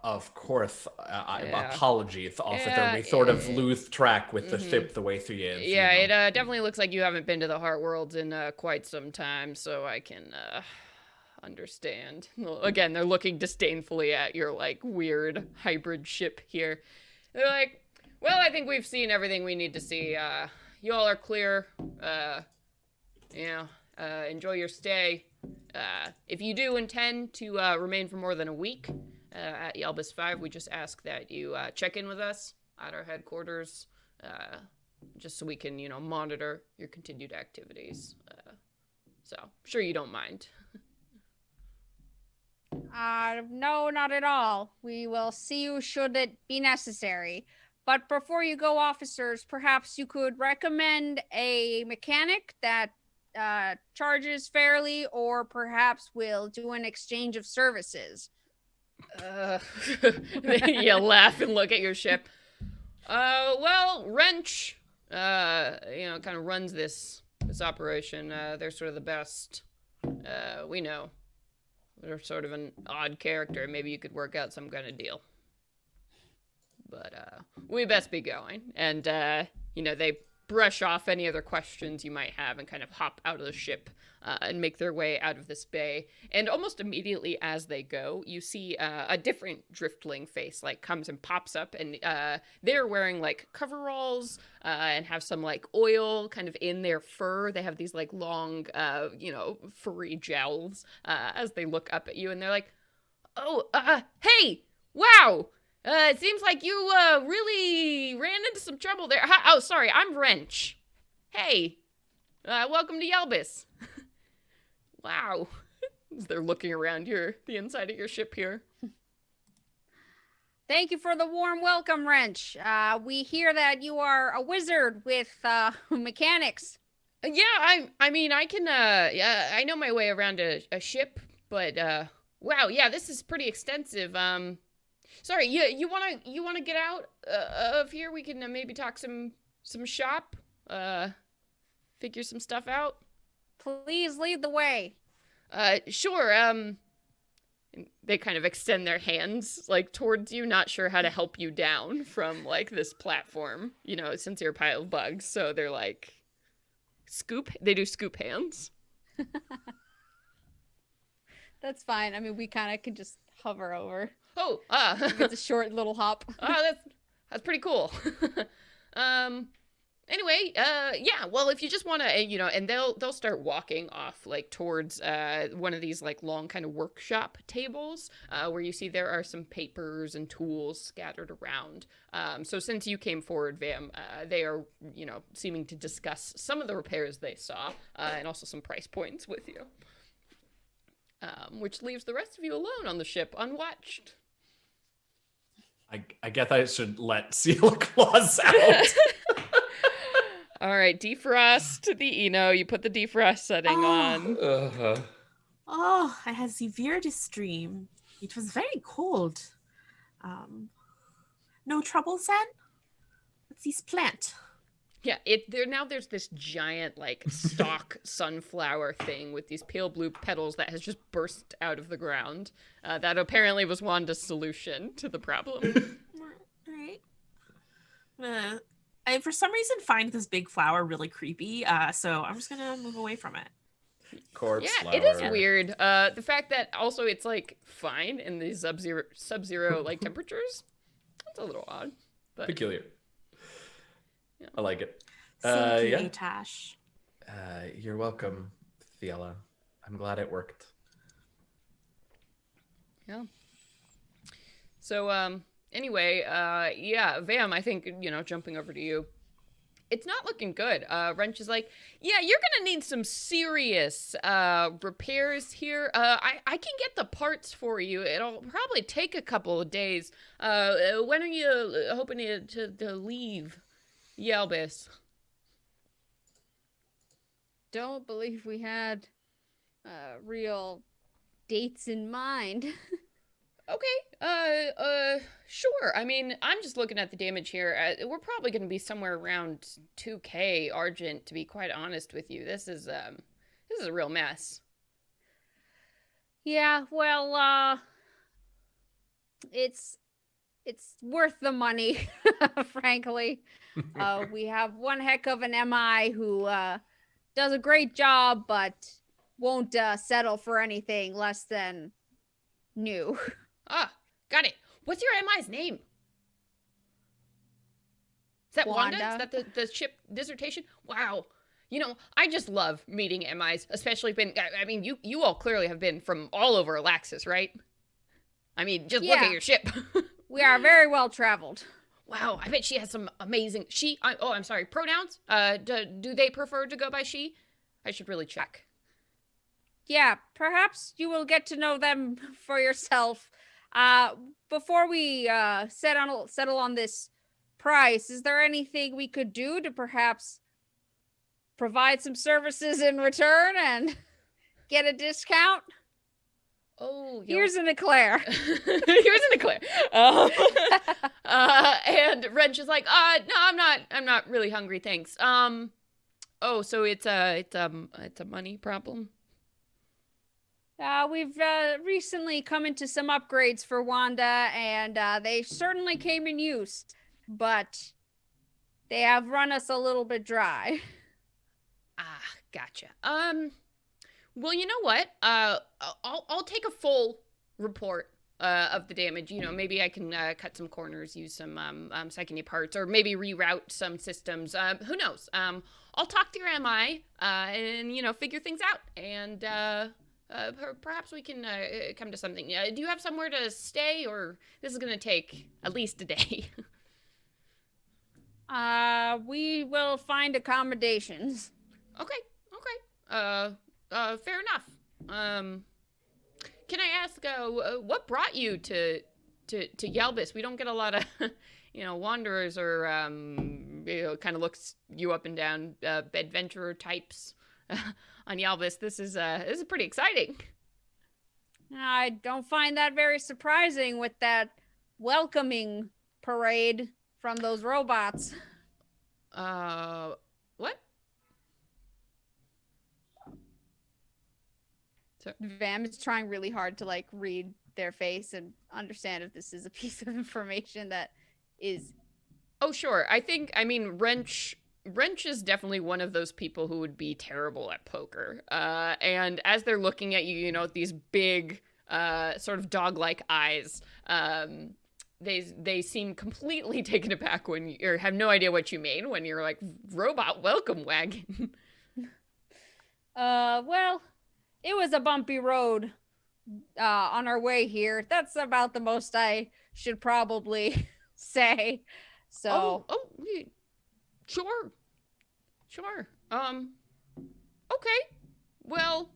Of course. Yeah. Apologies, officer. Yeah, we sort of lose track with the ship the way through is. Yeah, it definitely looks like you haven't been to the Heart Worlds in quite some time, so I can understand. Well, again, they're looking disdainfully at your, like, weird hybrid ship here. They're like, well, I think we've seen everything we need to see. You all are clear. Enjoy your stay. If you do intend to remain for more than a week at Yalbis 5, we just ask that you check in with us at our headquarters, just so we can, monitor your continued activities. So, I'm sure you don't mind. No, not at all. We will see you should it be necessary. But before you go, officers, perhaps you could recommend a mechanic that charges fairly, or perhaps we'll do an exchange of services. You laugh and look at your ship. Well, Wrench, kind of runs this operation. They're sort of the best. We know. They're sort of an odd character. Maybe you could work out some kind of deal. But, we best be going. And, they brush off any other questions you might have and kind of hop out of the ship and make their way out of this bay. And almost immediately as they go, you see a different driftling face, like, comes and pops up. And they're wearing, like, coveralls and have some, like, oil kind of in their fur. They have these, like, long, furry jowls as they look up at you. And they're like, "Oh, hey, wow! It seems like you, really ran into some trouble there. Oh, sorry, I'm Wrench. Hey, welcome to Yalbis." Wow. They're looking around the inside of your ship here. Thank you for the warm welcome, Wrench. We hear that you are a wizard with, mechanics. Yeah, I mean, I can, I know my way around a ship, but, wow, yeah, this is pretty extensive. Sorry, you wanna get out of here? We can maybe talk some shop, figure some stuff out. Please lead the way. Sure. They kind of extend their hands like towards you, not sure how to help you down from like this platform. Since you're a pile of bugs, so they're like scoop. They do scoop hands. That's fine. I mean, we kind of can just hover over. Oh, It's a short little hop. Oh, that's pretty cool. Anyway, yeah, well, if you just want to, and they'll start walking off, like, towards one of these, like, long kind of workshop tables, where you see there are some papers and tools scattered around. So since you came forward, Vam, they are, seeming to discuss some of the repairs they saw, and also some price points with you. Which leaves the rest of you alone on the ship, unwatched. I guess I should let CielaGloss out. All right, defrost the Eno. You put the defrost setting on. Uh-huh. Oh, I had severe distress. It was very cold. No troubles then? What's this plant? Yeah, there's this giant, like, stalk sunflower thing with these pale blue petals that has just burst out of the ground. That apparently was Wanda's solution to the problem. All right. I, for some reason, find this big flower really creepy, so I'm just gonna move away from it. Corpse Yeah, flower. it is weird. The fact that also it's, like, fine in these sub-zero like, temperatures, that's a little odd. But Peculiar. Yeah. I like it. Thank you, Yeah. Atash. You're welcome, Ciela. I'm glad it worked. Yeah. So, anyway, yeah, Vam, I think, jumping over to you. It's not looking good. Wrench is like, yeah, you're gonna need some serious repairs here. I can get the parts for you. It'll probably take a couple of days. When are you hoping to leave Yalbis? Don't believe we had real dates in mind. Okay, sure. I mean, I'm just looking at the damage here. We're probably going to be somewhere around 2K Argent, to be quite honest with you. This is a real mess. Yeah, well, it's worth the money, frankly. We have one heck of an MI who does a great job, but won't settle for anything less than new. Ah, got it. What's your MI's name? Is that Wanda? Wanda. Is that the ship dissertation? Wow. I just love meeting MIs, especially I mean, you all clearly have been from all over Olaxis, right? I mean, just look Yeah. at your ship. We are very well traveled. Wow, I bet she has some amazing I'm sorry, pronouns? Do they prefer to go by she? I should really check. Yeah, perhaps you will get to know them for yourself. Before we settle on this price, is there anything we could do to perhaps provide some services in return and get a discount? Oh, Here's an eclair. Here's an eclair. And Wrench is like, no, I'm not really hungry, thanks. So it's a money problem. We've recently come into some upgrades for Wanda, and they certainly came in use, but they have run us a little bit dry. Ah, gotcha. Well, you know what? I'll take a full report of the damage. Maybe I can cut some corners, use some secondary parts, or maybe reroute some systems. Who knows? I'll talk to your MI and figure things out, and perhaps we can come to something. Do you have somewhere to stay, or this is gonna take at least a day? We will find accommodations. Okay. Fair enough. Can I ask, what brought you to Yalbis? We don't get a lot of, wanderers or, kind of looks you up and down, adventurer types on Yalbis. This is pretty exciting. I don't find that very surprising with that welcoming parade from those robots. What? Vam is trying really hard to read their face and understand if this is a piece of information that is. Oh, sure. Wrench is definitely one of those people who would be terrible at poker. And as they're looking at you, these big, sort of dog-like eyes, they seem completely taken aback when you or have no idea what you mean when you're like, robot welcome wagon. Well, it was a bumpy road on our way here. That's about the most I should probably say. So, Sure. Okay. Well,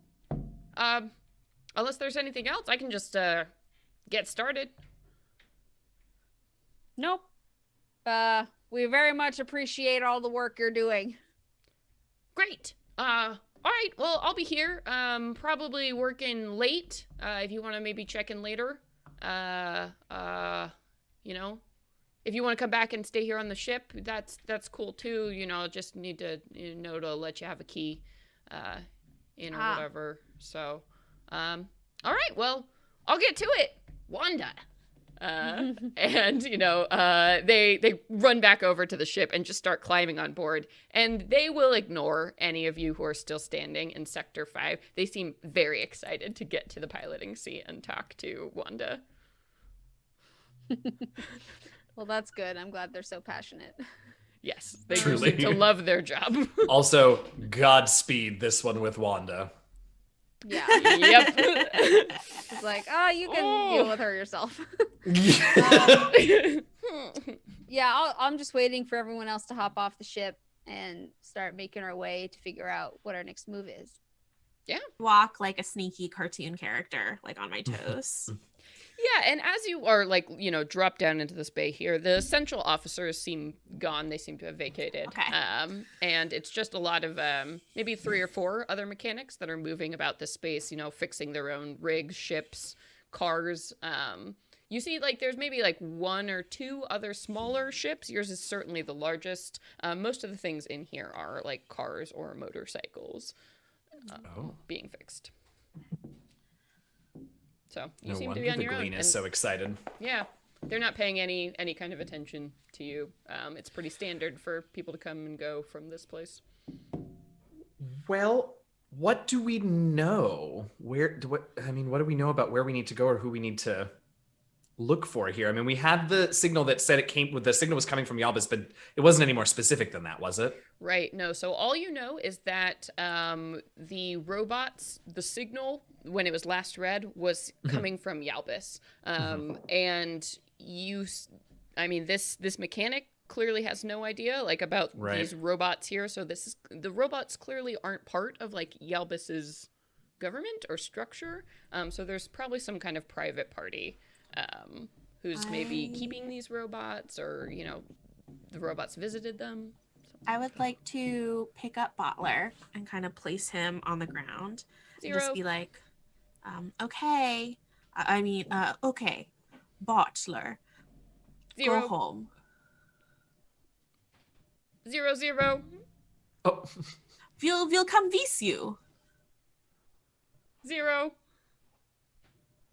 unless there's anything else, I can just get started. nope. We very much appreciate all the work you're doing. Great. All right. Well, I'll be here. Probably working late. If you want to maybe check in later. You know, if you want to come back and stay here on the ship, that's cool too. You know, just need to to let you have a key, or whatever. So, all right. Well, I'll get to it, Wanda. And they run back over to the ship and just start climbing on board, and they will ignore any of you who are still standing in Sector 5. They seem very excited to get to the piloting seat and talk to Wanda. Well, that's good. I'm glad they're so passionate. Yes, they Truly. seem to love their job. Also, Godspeed this one with Wanda. Yeah. Yep. It's like, you can deal with her yourself. Yeah, I'm just waiting for everyone else to hop off the ship and start making our way to figure out what our next move is. Walk like a sneaky cartoon character, like on my toes. Yeah, and as you are drop down into this bay here, the central officers seem gone. They seem to have vacated. Okay. And it's just a lot of maybe 3 or 4 other mechanics that are moving about this space, fixing their own rigs, ships, cars. You see, there's maybe 1 or 2 other smaller ships. Yours is certainly the largest. Most of the things in here are cars or motorcycles being fixed. So you seem to be on your own. Glean is so excited. Yeah, they're not paying any kind of attention to you. It's pretty standard for people to come and go from this place. Well, what do we know? What do we know about where we need to go or who we need to look for here? I mean, we had the signal that said the signal was coming from Yalbis, but it wasn't any more specific than that, was it? Right. No. So all you know is that the robots, the signal when it was last read was coming from Yalbis, and this mechanic clearly has no idea about these robots here. So the robots clearly aren't part of Yalbis's government or structure. So there's probably some kind of private party who's maybe keeping these robots, or the robots visited them. I would like to pick up Bottler and kind of place him on the ground. 0. And just be like, okay. Okay. Bottler. 0. Go home. 0, 0. Oh. We'll come visit you. 0.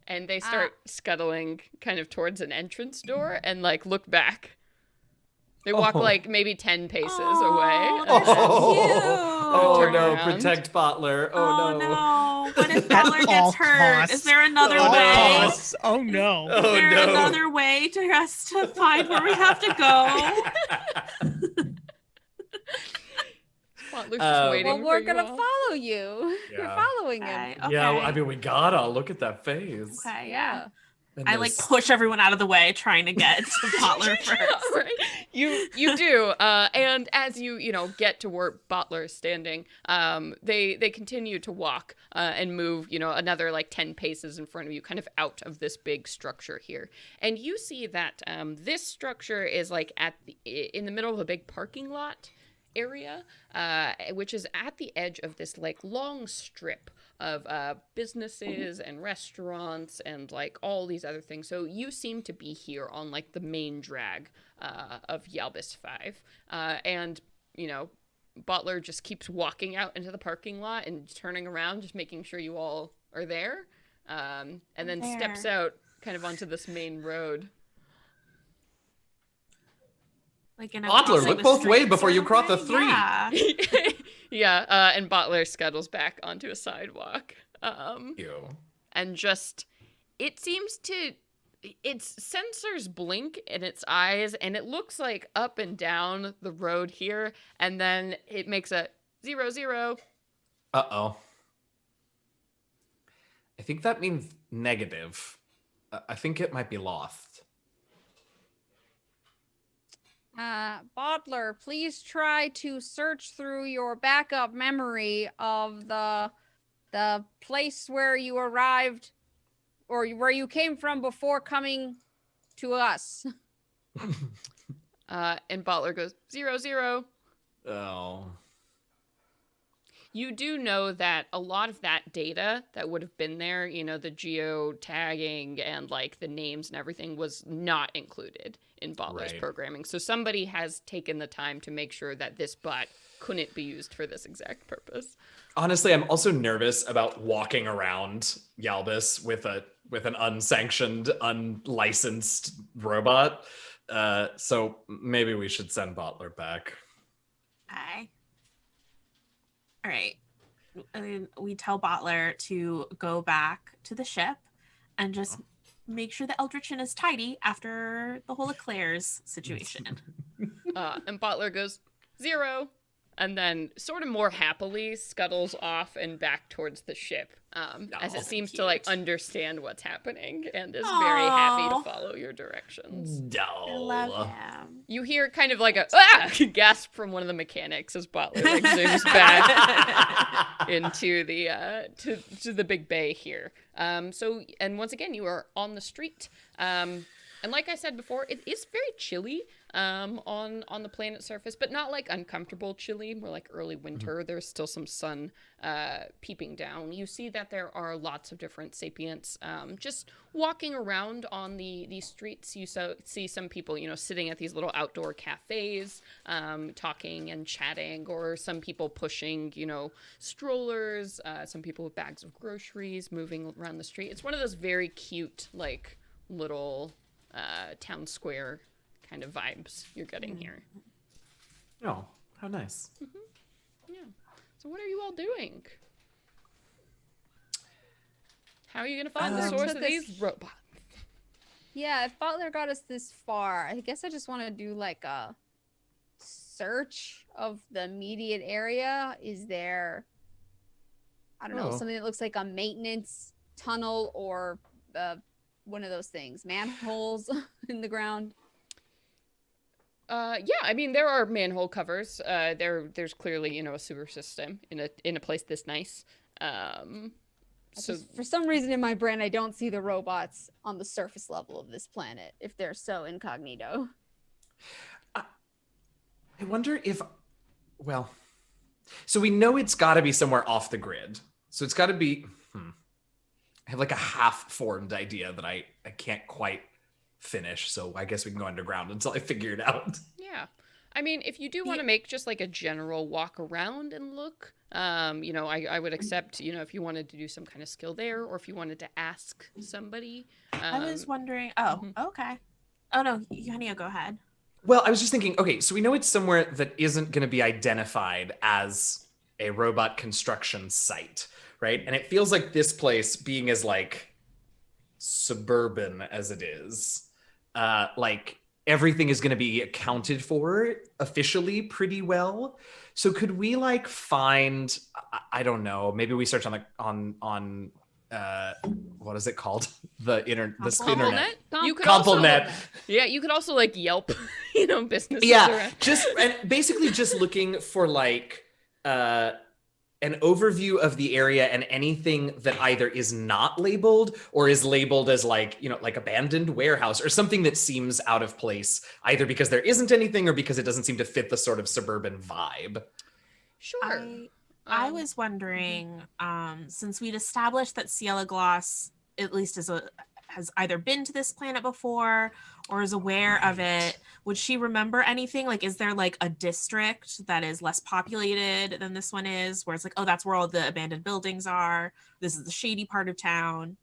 And they start scuttling kind of towards an entrance door and look back. They walk maybe 10 paces away. Oh no, around. protect Bottler. Oh no. What if At Bottler all gets hurt? costs. Is there another Oh, way? no. Us. Oh no. Is there another way to us to find where we have to go? Butler's just waiting Well, we're for gonna you all. follow you. Yeah. You're following him. Okay, okay. Yeah, I mean, we gotta look at that face. Okay, Yeah. And I those- push everyone out of the way, trying to get to Bottler first. Right. You do, and as you get to where Bottler is standing, they continue to walk and move another 10 paces in front of you, kind of out of this big structure here, and you see that this structure is in the middle of a big parking lot area, which is at the edge of this long strip of businesses and restaurants and all these other things. So you seem to be here on the main drag of Yalbis 5, and Bottler just keeps walking out into the parking lot and turning around, just making sure you all are there, and then steps out kind of onto this main road. In a Bottler, crossing look the both ways street before you sort of cross the way? three. Yeah. Yeah, and Bottler scuttles back onto a sidewalk. Ew. And just, it seems to its sensors blink in its eyes, and it looks like up and down the road here, and then it makes a 0, 0. Uh-oh. I think that means negative. I think it might be lost. Bottler, please try to search through your backup memory of the place where you arrived or where you came from before coming to us. And Bottler goes 0, 0. Oh. You do know that a lot of that data that would have been there, you know, the geo tagging and like the names and everything was not included in Bottler's Right. programming. So somebody has taken the time to make sure that this bot couldn't be used for this exact purpose. Honestly, I'm also nervous about walking around Yalbis with an unsanctioned, unlicensed robot. So maybe we should send Bottler back. Okay. All right. And we tell Bottler to go back to the ship and just make sure the Eldritchin is tidy after the whole Eclairs situation. And Bottler goes 0, and then sort of more happily scuttles off and back towards the ship, as it seems to like cute. understand what's happening and is very happy Aw. to follow your directions. I love him. You hear kind of like a gasp from one of the mechanics as Bottler like zooms back into the to the big bay here. So and once again you are on the street. And like I said before, it is very chilly on the planet's surface, but not like uncomfortable chilly, more like early winter. There's still some sun peeping down. You see that there are lots of different sapients just walking around on the streets. You see some people, you know, sitting at these little outdoor cafes, talking and chatting, or some people pushing, you know, strollers, some people with bags of groceries moving around the street. It's one of those very cute, like, little town square kind of vibes you're getting here. Oh, how nice. Yeah. So what are you all doing? How are you going to find the source So of this- these robots? Yeah, if Butler got us this far, I guess I just want to do like a search of the immediate area. Is there, I don't know, Oh. something that looks like a maintenance tunnel or one of those things, manholes in the ground? Yeah, I mean there are manhole covers. There's clearly, you know, a sewer system in a place this nice. So For some reason in my brain, I don't see the robots on the surface level of this planet if they're so incognito. I wonder if, well, so we know it's got to be somewhere off the grid. So it's got to be, I have like a half-formed idea that I can't quite finish. So I guess we can go underground until I figure it out. yeah, I mean if you do want to make just like a general walk around and look, you know, I would accept, you know, if you wanted to do some kind of skill there, or if you wanted to ask somebody. I was wondering. Oh, okay. Oh no, Eugenio, go ahead. Well, I was just thinking, okay, so we know it's somewhere that isn't going to be identified as a robot construction site, right? And it feels like this place, being as like suburban as it is, like everything is going to be accounted for officially pretty well. So could we like find, I don't know, maybe we search on what is it called? The spinnernet. CompleNet? You could CompleNet. also, yeah, you could also like Yelp, you know, businesses Yeah, around. and basically just looking for like an overview of the area and anything that either is not labeled or is labeled as like, you know, like abandoned warehouse or something that seems out of place, either because there isn't anything or because it doesn't seem to fit the sort of suburban vibe. Sure. I was wondering, since we'd established that CielaGloss, at least has either been to this planet before or is aware of it, would she remember anything? Like, is there like a district that is less populated than this one is, where it's like, oh, that's where all the abandoned buildings are. This is the shady part of town.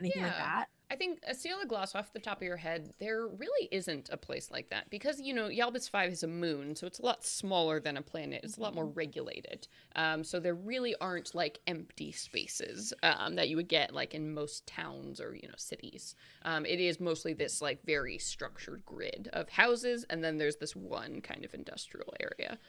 Anything like Yeah. that? I think a CielaGloss off the top of your head, there really isn't a place like that because, Yalbis 5 is a moon, so it's a lot smaller than a planet. It's a lot more regulated. So there really aren't like empty spaces that you would get like in most towns or, cities. It is mostly this like very structured grid of houses, and then there's this one kind of industrial area.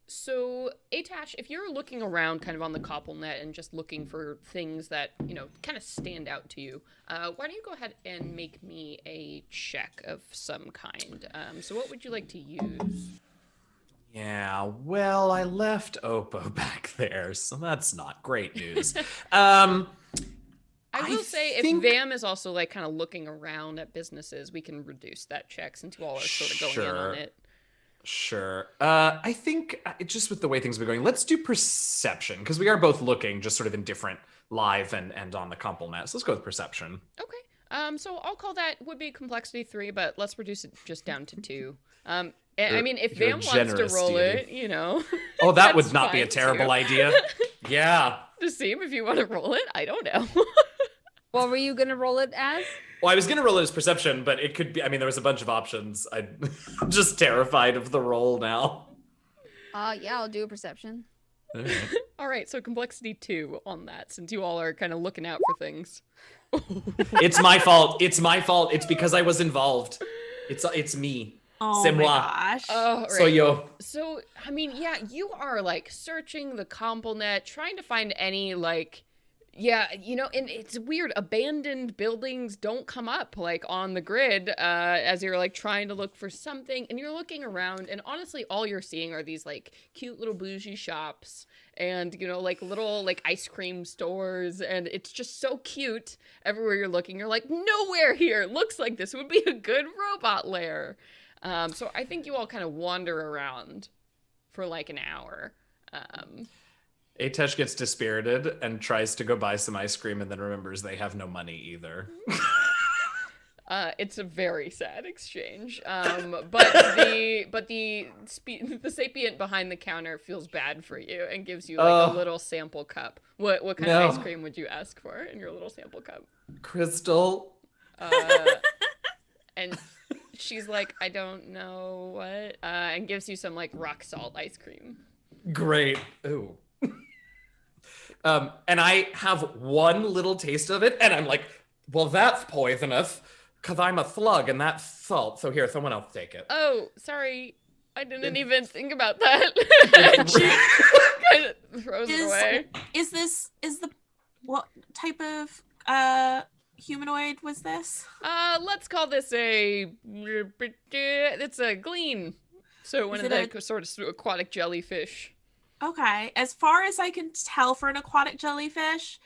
So, Atash, if you're looking around kind of on the CoppelNet and just looking for things that, kind of stand out to you, why don't you go ahead and make me a check of some kind? So what would you like to use? Yeah, well, I left Oppo back there, so that's not great news. I will say think- if Vam is also like kind of looking around at businesses, we can reduce that check since you all are sort of going in on it. Sure. I think just with the way things have been going, let's do perception because we are both looking just sort of in different live and on the CoppelNet. So let's go with perception. Okay. So I'll call that would be complexity 3, but let's reduce it just down to 2. I mean, if you're Vam wants to generous, roll deity. it, Oh, that would that's not be a fine, terrible too. idea. Yeah. Just see if you want to roll it. I don't know. What were you gonna roll it as? Well, I was going to roll it as perception, but it could be, there was a bunch of options. I'm just terrified of the roll now. Yeah, I'll do a perception. All right, so complexity 2 on that, since you all are kind of looking out for things. It's my fault. It's my fault. It's because I was involved. It's me. Oh C'est my moi. gosh. Oh, right. So yo. So, I mean, yeah, you are like searching the CoppelNet, trying to find any like, yeah, and it's weird. Abandoned buildings don't come up like on the grid as you're like trying to look for something, and you're looking around, and honestly, all you're seeing are these like cute little bougie shops and like little like ice cream stores, and it's just so cute everywhere you're looking. You're like, nowhere here looks like this would be a good robot lair. So I think you all kind of wander around for like an hour. Atash gets dispirited and tries to go buy some ice cream and then remembers they have no money either. It's a very sad exchange. But the sapient behind the counter feels bad for you and gives you like a little sample cup. What kind of ice cream would you ask for in your little sample cup? Crystal. And she's like, I don't know what, and gives you some like rock salt ice cream. Great. Ooh. And I have one little taste of it, and I'm like, well, that's poisonous, because I'm a slug, and that's salt. So here, someone else take it. Oh, sorry. I didn't even think about that. And she kind of throws it away. What type of humanoid was this? Let's call this it's a glean. So one of the sort of aquatic jellyfish. Okay. As far as I can tell for an aquatic jellyfish,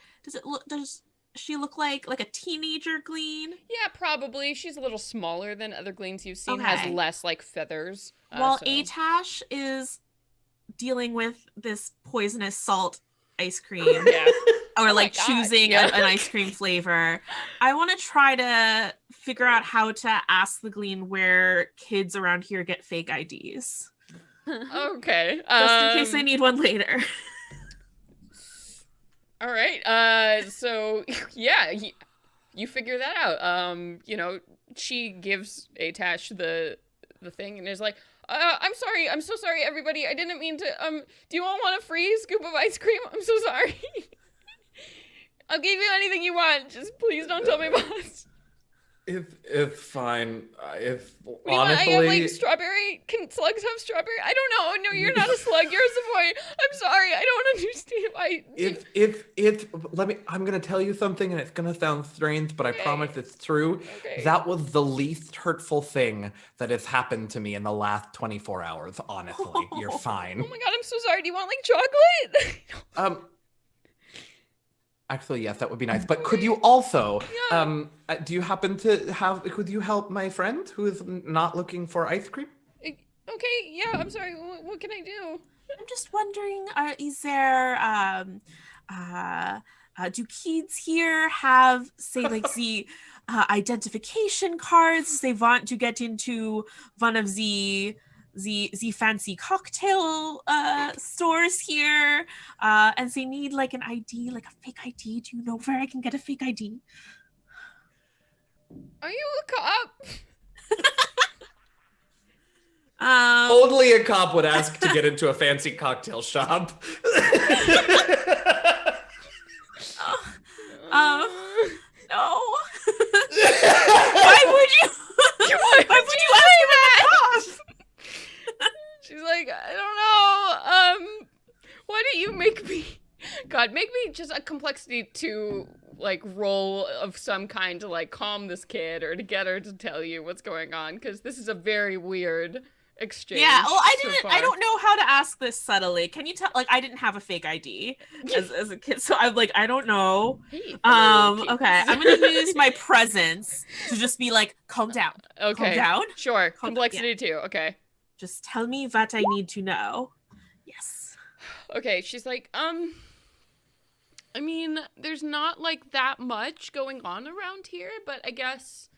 does she look like a teenager glean? Yeah, probably. She's a little smaller than other gleans you've seen. Okay. Has less like feathers. While so. Atash is dealing with this poisonous salt ice cream. Yeah. Or Oh like my God, choosing yeah. an ice cream flavor. I want to try to figure out how to ask the glean where kids around here get fake IDs. Okay. Just in case I need one later. All right. So yeah, you figure that out. She gives Atash the thing and is like, I'm sorry. I'm so sorry, everybody. I didn't mean to. Do you all want a free scoop of ice cream? I'm so sorry. I'll give you anything you want. Just please don't tell me, boss. If fine. If What do you want? I have like strawberry. Can slugs have strawberry? I don't know. No, you're not a slug. You're a Savoy. I'm sorry. I don't understand. I'm gonna tell you something, and it's gonna sound strange, but I Okay. promise it's true. Okay. That was the least hurtful thing that has happened to me in the last 24 hours. Honestly, you're fine. Oh my God, I'm so sorry. Do you want like chocolate? Actually, yes, that would be nice. But could you also, Yeah. do you happen to could you help my friend who is not looking for ice cream? Okay. Yeah. I'm sorry. What can I do? I'm just wondering, is there do kids here have, say, like the identification cards they want to get into one of the fancy cocktail stores here, and they need like an ID, like a fake ID? Do you know where I can get a fake ID? Are you a cop? Only a cop would ask to get into a fancy cocktail shop. No. Why would you? Why would you ask him a cop? She's like, I don't know. Why don't you make me? God, make me just a complexity to like roll of some kind to like calm this kid or to get her to tell you what's going on, because this is a very weird exchange. Yeah, well, so far. I don't know how to ask this subtly. Can you tell? Like, I didn't have a fake ID as a kid, so I'm like, I don't know. Hey, hello, Okay, kids. I'm gonna use my presence to just be like, calm down, Okay, calm down. sure. Calm- Complexity too. Okay. Just tell me what I need to know. Yes. Okay, she's like, I mean, there's not like that much going on around here, but I guess,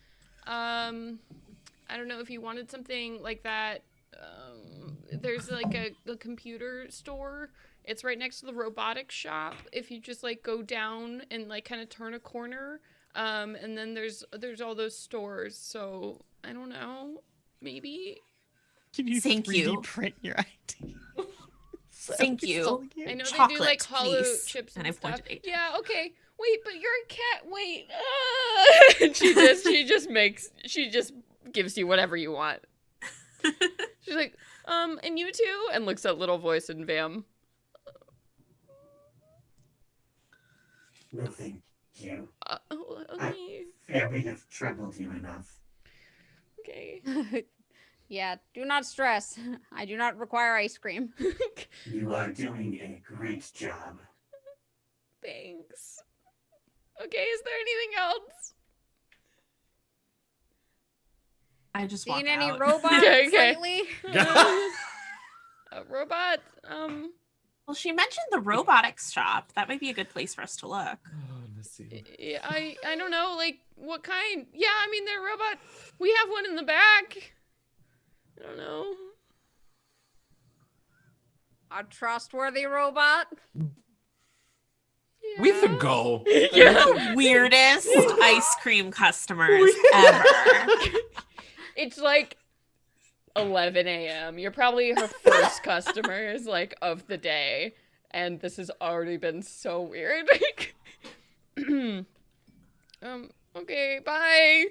I don't know if you wanted something like that. There's like a computer store. It's right next to the Robotic Shop. If you just like go down and like kind of turn a corner, and then there's all those stores. So I don't know, maybe. Can you Thank 3D you. print your ID? Thank you. I know they do Chocolate, like hollow please. chips And and I stuff. pointed at Yeah, okay. Wait, but you're a cat. Wait. And she just gives you whatever you want. She's like, and you too? And looks at Little Voice and Vam. No, thank you. Okay. Fair we have troubled you enough. Okay. Yeah, do not stress. I do not require ice cream. You are doing a great job. Thanks. Okay, is there anything else? I just walk Seen any out. robots Okay. lately? A robot? Well, she mentioned the robotics shop. That might be a good place for us to look. Oh, let's see. Yeah, I don't know, like, what kind? Yeah, I mean, they're robot. We have one in the back. I don't know. A trustworthy robot? Yeah. We have to go. Yeah. Weirdest ice cream customers ever. It's like 11 a.m. You're probably her first customers, like, of the day. And this has already been so weird. Okay, bye.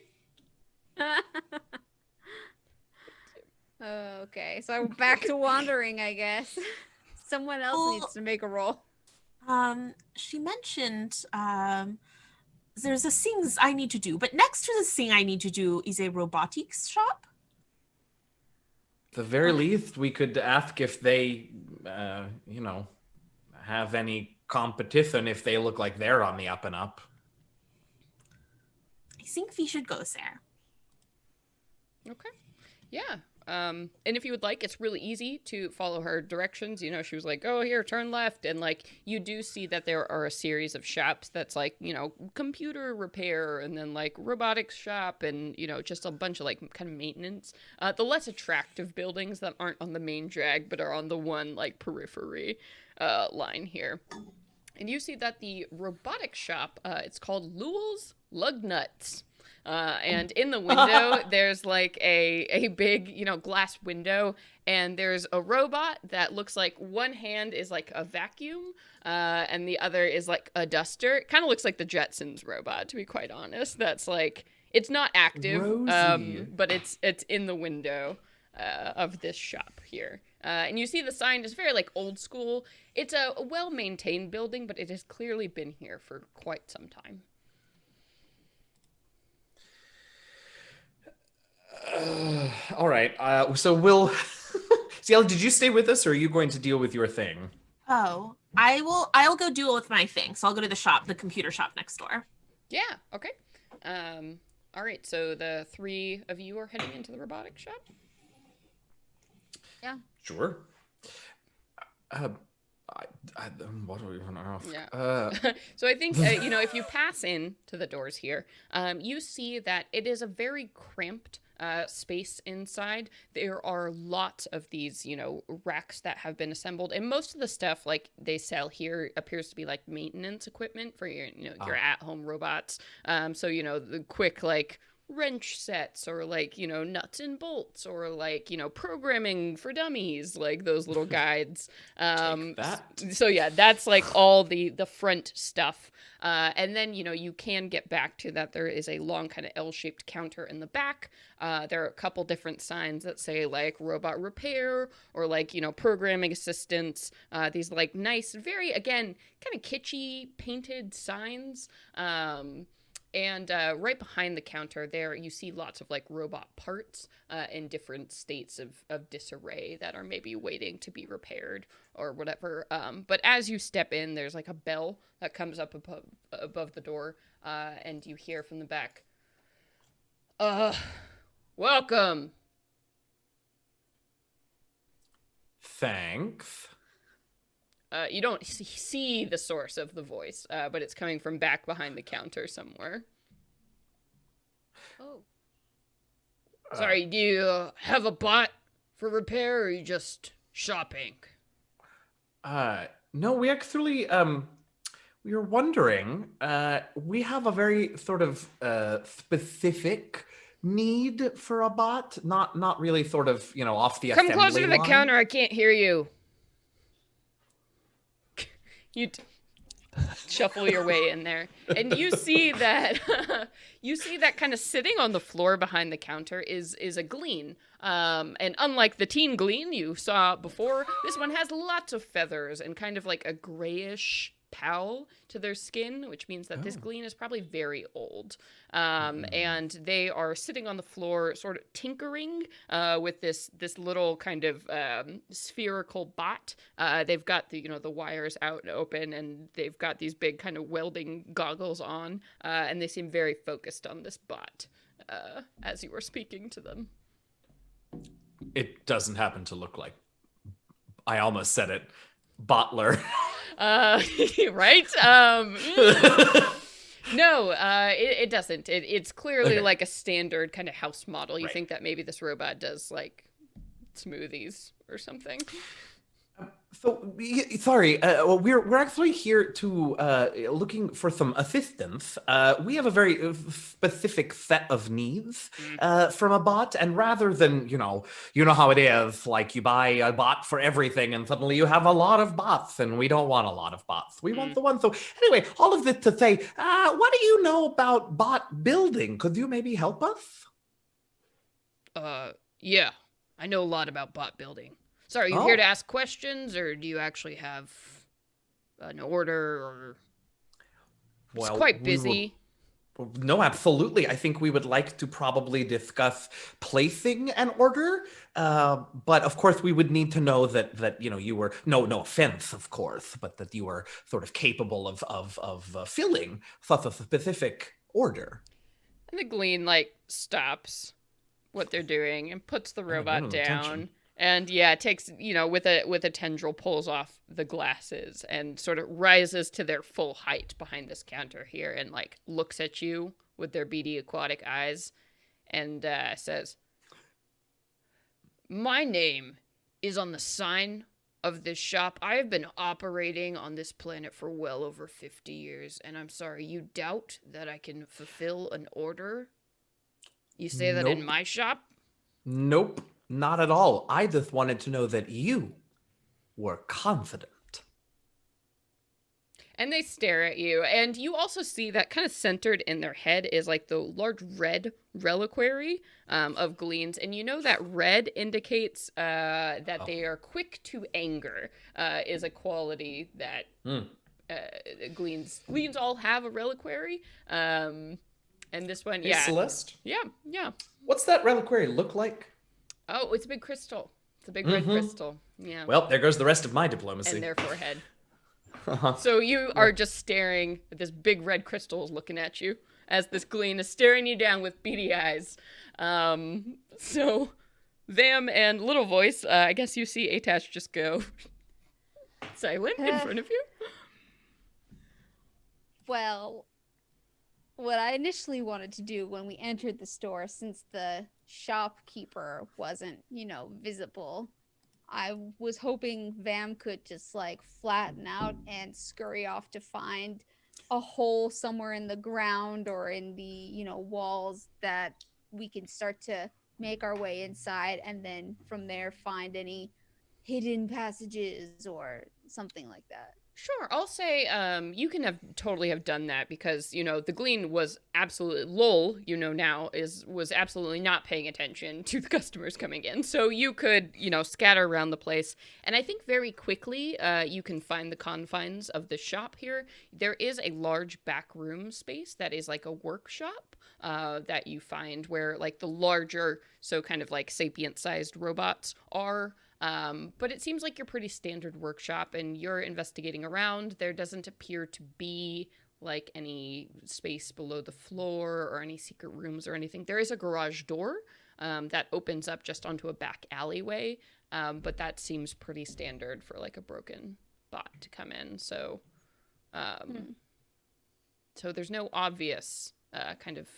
Okay, so back to wandering, I guess. Someone else Well- needs to make a roll. She mentioned there's a things I need to do, but next to the thing I need to do is a robotics shop. The very least, we could ask if they, have any competition if they look like they're on the up and up. I think we should go there. Okay. Yeah. And if you would like, it's really easy to follow her directions. You know, she was like, oh, here, turn left. And, like, you do see that there are a series of shops that's, like, you know, computer repair and then, like, robotics shop and, you know, just a bunch of, like, kind of maintenance. The less attractive buildings that aren't on the main drag but are on the one, like, periphery line here. And you see that the robotics shop, it's called Lewell's Lugnuts. And in the window, there's like a big, you know, glass window, and there's a robot that looks like one hand is like a vacuum, and the other is like a duster. It kind of looks like the Jetsons robot, to be quite honest. That's like, it's not active, Rosie. but it's in the window of this shop here. And you see the sign is very like old school. It's a well-maintained building, but it has clearly been here for quite some time. All right. So we'll. Ciela, did you stay with us, or are you going to deal with your thing? Oh, I'll go deal with my thing. So I'll go to the shop, the computer shop next door. Yeah, okay. All right, so the three of you are heading into the robotic shop? Sure. What are we going to ask? Yeah. So I think, if you pass in to the doors here, you see that it is a very cramped space inside. There are lots of these, racks that have been assembled, and most of the stuff like they sell here appears to be like maintenance equipment for your, your at-home robots. So, the quick like wrench sets or like, nuts and bolts or like, programming for dummies, like those little guides. Take that. So yeah, that's like all the front stuff. And then, you can get back to that. There is a long kind of L-shaped counter in the back. There are a couple different signs that say like robot repair or like, programming assistance. These like nice, very, again, kind of kitschy painted signs. And right behind the counter there, you see lots of like robot parts in different states of disarray that are maybe waiting to be repaired or whatever. But as you step in, there's like a bell that comes up above the door, and you hear from the back, welcome. Thanks. You don't see the source of the voice, but it's coming from back behind the counter somewhere. Oh. Sorry, do you have a bot for repair, or are you just shopping? No, we actually, we were wondering, we have a very sort of specific need for a bot, not really sort of, off the Come assembly closer to the line. counter, I can't hear you. You shuffle your way in there, and you see that kind of sitting on the floor behind the counter is a glean. And unlike the teen glean you saw before, this one has lots of feathers and kind of like a grayish pall to their skin, which means that this glean is probably very old. And they are sitting on the floor, sort of tinkering with this little kind of spherical bot. They've got the wires out and open, and they've got these big kind of welding goggles on, and they seem very focused on this bot as you were speaking to them. It doesn't happen to look like, I almost said it, Bottler. Right? No, it doesn't. It's clearly like a standard kind of house model. You think that maybe this robot does like smoothies or something. So, sorry, well, we're actually here to looking for some assistance. We have a very specific set of needs from a bot, and rather than you know how it is, like you buy a bot for everything, and suddenly you have a lot of bots, and we don't want a lot of bots. We want the one. So anyway, all of this to say, what do you know about bot building? Could you maybe help us? Yeah, I know a lot about bot building. So are you here to ask questions, or do you actually have an order, or... It's quite busy. No, absolutely. I think we would like to probably discuss placing an order, but of course we would need to know that you were no offense, of course, but that you were sort of capable of filling such a specific order. And the glean stops what they're doing and puts the robot down. And yeah, it takes, with a tendril, pulls off the glasses and sort of rises to their full height behind this counter here and looks at you with their beady aquatic eyes and says, "My name is on the sign of this shop. I have been operating on this planet for well over 50 years, and I'm sorry, you doubt that I can fulfill an order? You say that in my shop?" Nope. Not at all. I just wanted to know that you were confident. And they stare at you, and you also see that kind of centered in their head is the large red reliquary of gleans, and that red indicates that they are quick to anger, is a quality that gleans all have a reliquary, and this one, Hey, Celeste? Yeah. What's that reliquary look like? Oh, it's a big crystal. It's a big red crystal. Yeah. Well, there goes the rest of my diplomacy. And their forehead. So you are just staring at this big red crystal looking at you as this glean is staring you down with beady eyes. So them and Little Voice, I guess you see Atash just go silent in front of you. Well, what I initially wanted to do when we entered the store, since the shopkeeper wasn't, visible, I was hoping Vam could just flatten out and scurry off to find a hole somewhere in the ground or in the, you know, walls that we can start to make our way inside, and then from there find any hidden passages or something like that. Sure, I'll say you can have totally have done that because, you know, the Glean was absolutely Lowell, you know, now was absolutely not paying attention to the customers coming in. So you could, you know, scatter around the place. And I think very quickly you can find the confines of the shop here. There is a large back room space that is like a workshop that you find where like the larger, so kind of like sapient sized robots are. But it seems like you're pretty standard workshop and you're investigating around. There doesn't appear to be like any space below the floor or any secret rooms or anything. There is a garage door that opens up just onto a back alleyway, but that seems pretty standard for like a broken bot to come in. So, so there's no obvious kind of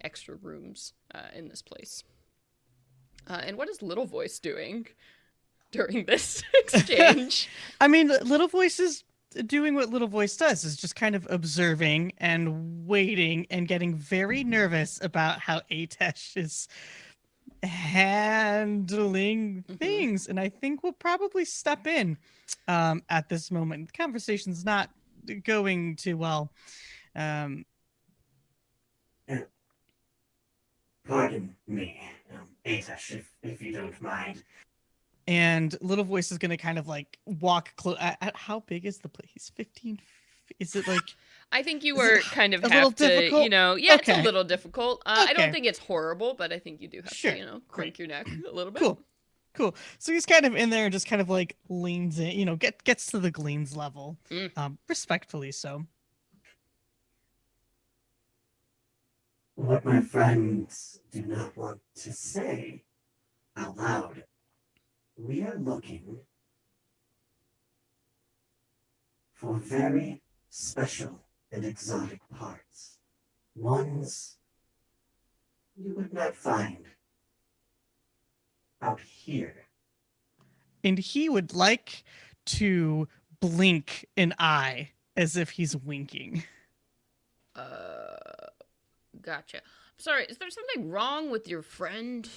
extra rooms in this place. And what is Little Voice doing during this exchange? I mean, Little Voice is doing what Little Voice does, is just kind of observing and waiting and getting very nervous about how Atash is handling things. And I think we'll probably step in at this moment. The conversation's not going too well. Pardon me, Atash, if you don't mind. And Little Voice is going to kind of like walk close. How big is the place? He's 15. Is it like... I think you were kind of a little have to, difficult? you know, yeah, it's Okay. a little difficult. I don't Okay. think it's horrible, but I think you do have Sure. to, you know, crank your neck a little bit. Cool. So he's kind of in there and just kind of like leans in, you know, gets to the Glean's level. Respectfully so. What my friends do not want to say out loud. We are looking for very special and exotic parts. Ones you would not find out here. And he would like to blink an eye as if he's winking. Gotcha. I'm sorry, is there something wrong with your friend?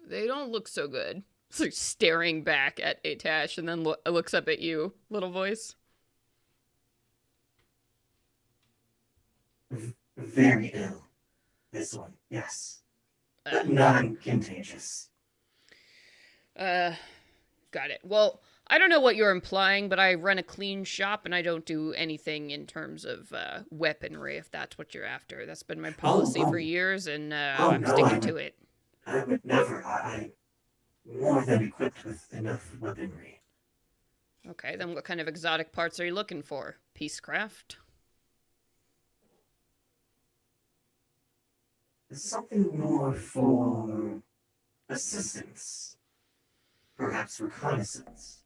They don't look so good. So staring back at Atash and then looks up at you, Little Voice. Very ill. This one, yes. But non-contagious. Got it. Well, I don't know what you're implying, but I run a clean shop and I don't do anything in terms of weaponry, if that's what you're after. That's been my policy for years, and I'm no, sticking to it. I would never. I'm more than equipped with enough weaponry. Okay, then what kind of exotic parts are you looking for? Peacecraft? Something more for assistance. Perhaps reconnaissance.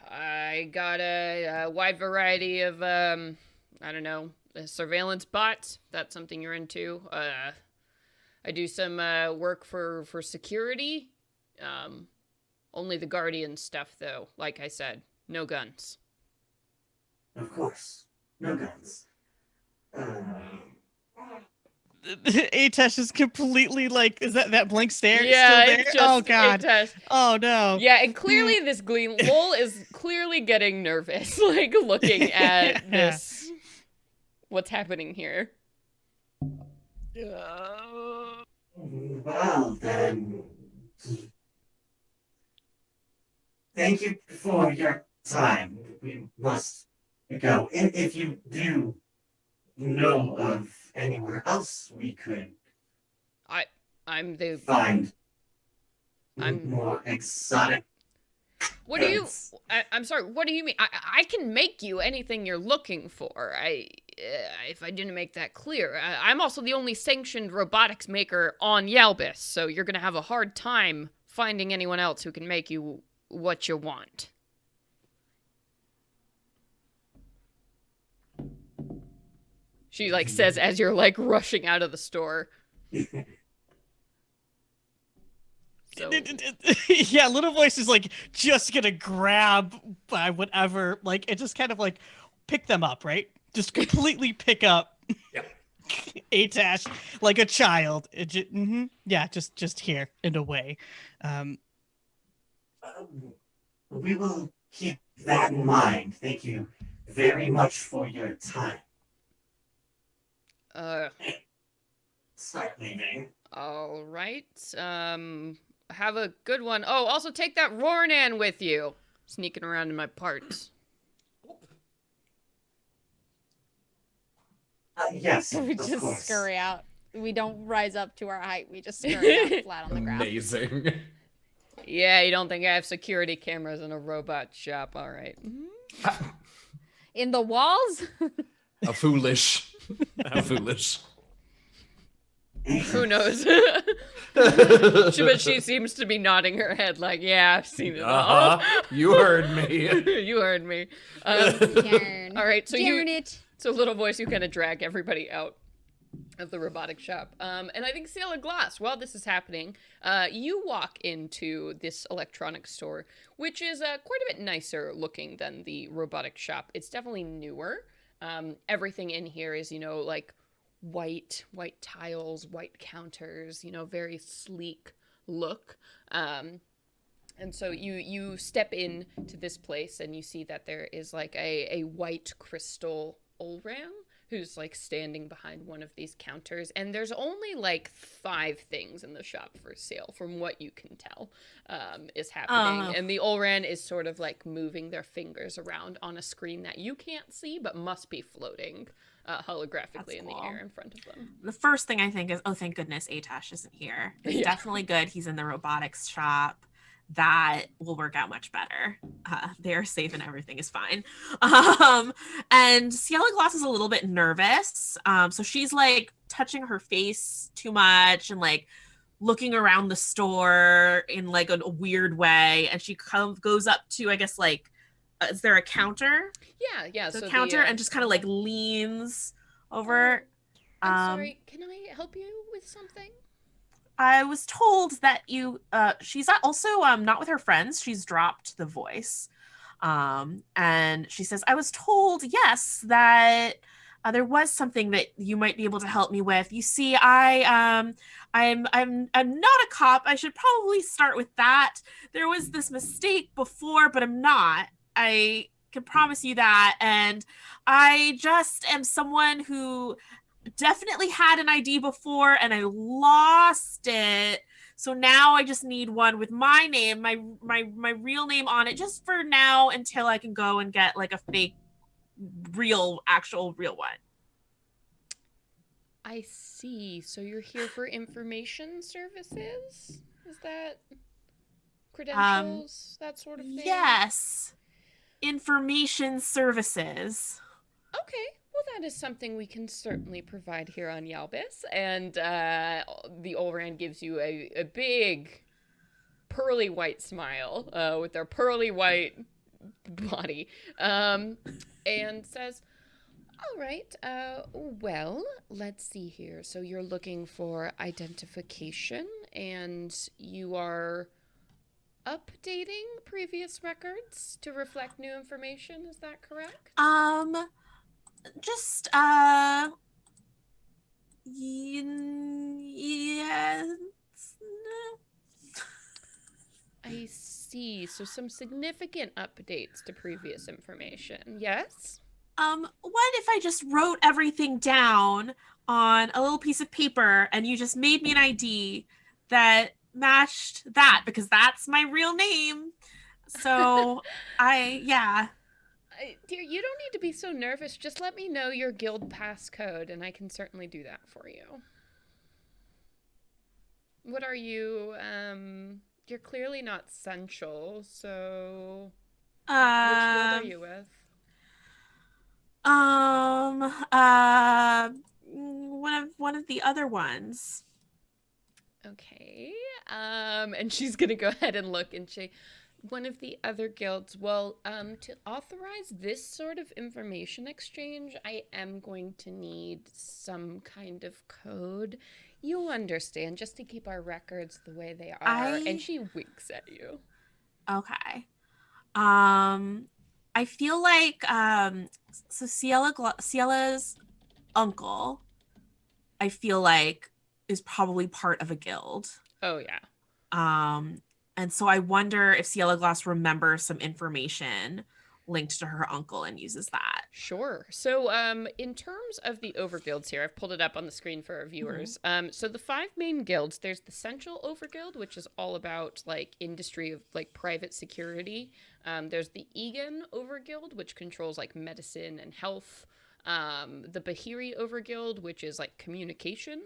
I got a wide variety of, I don't know, surveillance bots. That's something you're into. I do some work for security. Only the Guardian stuff, though. Like I said, no guns. Of course. No guns. Atash is completely like, is that blank stare Yeah, still there? it's just Oh god. Atash. Oh no. Yeah, and clearly this Glean Lowell is clearly getting nervous, like looking at this. What's happening here? Well, then. Thank you for your time. We must go. If you do know of anywhere else we could find more exotic. What do you? I'm sorry. What do you mean? I can make you anything you're looking for. If I didn't make that clear, I'm also the only sanctioned robotics maker on Yalbis, so you're gonna have a hard time finding anyone else who can make you what you want. She like says as you're like rushing out of the store. So Yeah, little voice is like just gonna grab by whatever, like it just kind of like pick them up, right? Just completely pick up Yep. Atash like a child. Yeah, just here and away. We will keep that in mind. Thank you very much for your time. Start leaving. all right. Have a good one. Oh, also take that Rornan with you. Sneaking around in my parts. Yes, We of just course. scurry out. We don't rise up to our height. We just scurry out flat on the ground. Amazing. Yeah, you don't think I have security cameras in a robot shop? All right. In the walls? How foolish. How foolish. Who knows? But she seems to be nodding her head like, yeah, I've seen it all. You heard me. You heard me. Darn. All right, so Darn it. So little voice, you kind of drag everybody out of the robotic shop. And I think CielaGloss, while this is happening, you walk into this electronics store, which is quite a bit nicer looking than the robotic shop. It's definitely newer. Everything in here is, like white tiles, white counters, very sleek look. And so you step in to this place and you see that there is like a white crystal Olram who's like standing behind one of these counters, and there's only like 5 things in the shop for sale from what you can tell is happening. And the Olran is sort of like moving their fingers around on a screen that you can't see but must be floating holographically in the air in front of them. The first thing I think is, oh, thank goodness Atash isn't here. It's definitely good he's in the robotics shop. That will work out much better. They're safe and everything is fine. And CielaGloss is a little bit nervous. So she's like touching her face too much and like looking around the store in like a weird way. And she goes up to, I guess, like, is there a counter? Yeah. So counter and just kind of like leans over. I'm sorry, can I help you with something? I was told that she's also not with her friends. She's dropped the voice. And she says, I was told, yes, that there was something that you might be able to help me with. You see, I'm not a cop. I should probably start with that. There was this mistake before, but I'm not. I can promise you that. And I just am someone who definitely had an ID before and I lost it. So now I just need one with my name, my real name on it, just for now until I can go and get like a fake, actual real one. I see. So you're here for information services? Is that credentials, that sort of thing? Yes. Information services. Okay. Well, that is something we can certainly provide here on Yalbis. And the Olran gives you a big, pearly white smile with their pearly white body and says, all right, well, let's see here. So you're looking for identification and you are updating previous records to reflect new information. Is that correct? Just yes. I see. So some significant updates to previous information. Yes? What if I just wrote everything down on a little piece of paper and you just made me an ID that matched that, because that's my real name. So Dear, you don't need to be so nervous. Just let me know your guild passcode, and I can certainly do that for you. What are you? You're clearly not Central, so which guild are you with? One of the other ones. Okay. And she's gonna go ahead and look and say, one of the other guilds. Well, to authorize this sort of information exchange, I am going to need some kind of code. You understand, just to keep our records the way they are. And she winks at you. Okay. I feel like so Ciela's uncle, I feel like, is probably part of a guild. Oh yeah. And so I wonder if CielaGloss remembers some information linked to her uncle and uses that. Sure. So, in terms of the overguilds here, I've pulled it up on the screen for our viewers. So the 5 main guilds, there's the Central Overguild, which is all about like industry of like private security. There's the Egan Overguild, which controls like medicine and health. The Bahiri Overguild, which is like communication.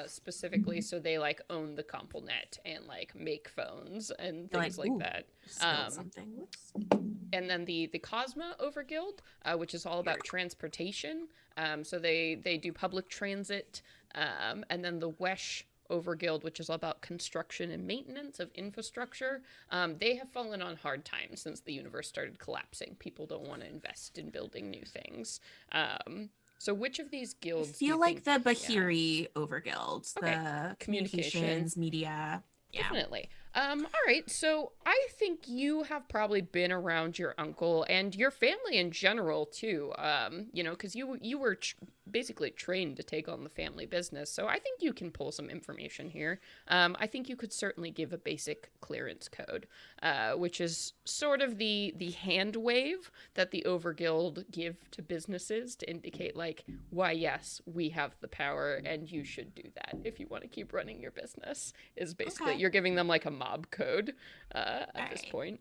Specifically, so they like own the CompoNet and like make phones and things like that. Something. And then the Cosma Overguild, which is all about transportation. So they do public transit. And then the Wesh Overguild, which is all about construction and maintenance of infrastructure. They have fallen on hard times since the universe started collapsing. People don't want to invest in building new things. So which of these guilds? I feel like the Bahiri Overguild, Okay. the Communications, communications, media. Yeah. Definitely. All right. So I think you have probably been around your uncle and your family in general too. You know, because you were basically trained to take on the family business. So I think you can pull some information here. I think you could certainly give a basic clearance code, which is sort of the hand wave that the Overguild give to businesses to indicate like, why yes, we have the power and you should do that if you want to keep running your business. Is basically you're giving them like a mob code at this point.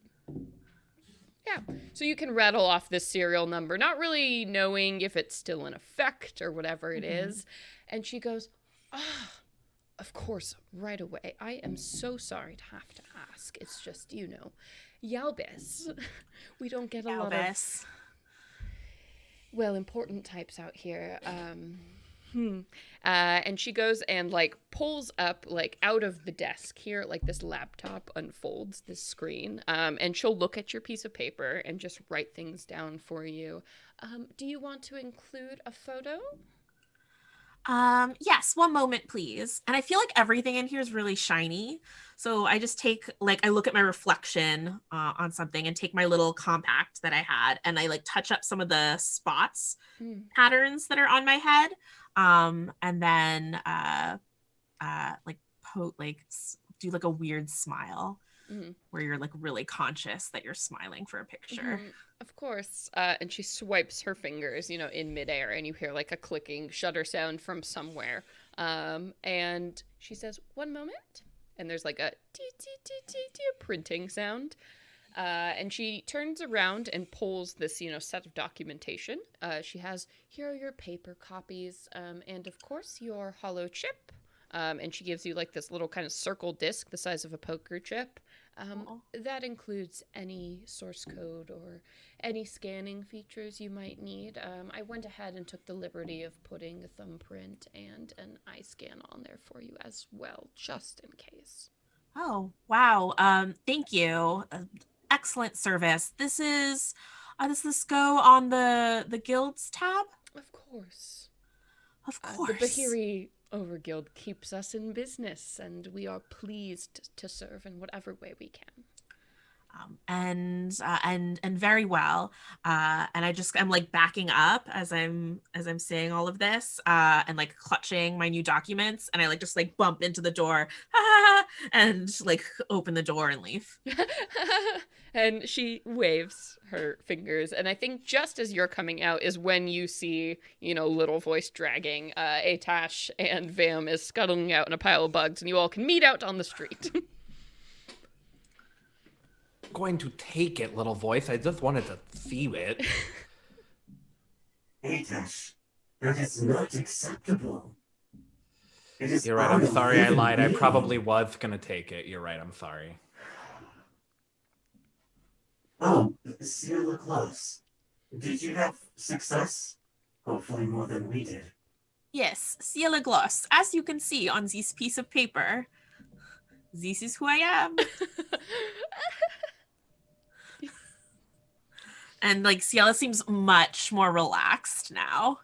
Yeah, so you can rattle off this serial number, not really knowing if it's still in effect or whatever it is. And she goes, of course, right away. I am so sorry to have to ask. It's just, you know, Yalbis. We don't get a lot of, well, important types out here. And she goes and like pulls up like out of the desk here, like this laptop unfolds this screen, and she'll look at your piece of paper and just write things down for you. Do you want to include a photo? Yes, one moment, please. And I feel like everything in here is really shiny. So I just take, like, I look at my reflection on something and take my little compact that I had and I like touch up some of the spots patterns that are on my head. And then do like a weird smile where you're like really conscious that you're smiling for a picture. Of course. And she swipes her fingers, you know, in midair, and you hear like a clicking shutter sound from somewhere. And she says, "One moment." And there's like a printing sound. And she turns around and pulls this, you know, set of documentation. She has, here are your paper copies, and of course your hollow chip. And she gives you like this little kind of circle disc the size of a poker chip. That includes any source code or any scanning features you might need. I went ahead and took the liberty of putting a thumbprint and an eye scan on there for you as well, just in case. Oh, wow. Thank you. Excellent service. This is, does this go on the guilds tab? Of course. Of course. The Bahiri Overguild keeps us in business, and we are pleased to serve in whatever way we can. And very well. And I'm like backing up as I'm saying all of this, and like clutching my new documents, and I like just like bump into the door, and like open the door and leave. And she waves her fingers, and I think just as you're coming out is when you see, you know, Little Voice dragging Atash, and Vam is scuttling out in a pile of bugs, and you all can meet out on the street. Going to take it, Little Voice. I just wanted to feel it. Atash, that is not acceptable. It is You're right, I'm sorry I lied. I unbelievable. probably was gonna take it. You're right, I'm sorry. Oh, CielaGloss. Did you have success? Hopefully more than we did. Yes, CielaGloss. As you can see on this piece of paper, this is who I am. And like Ciela seems much more relaxed now.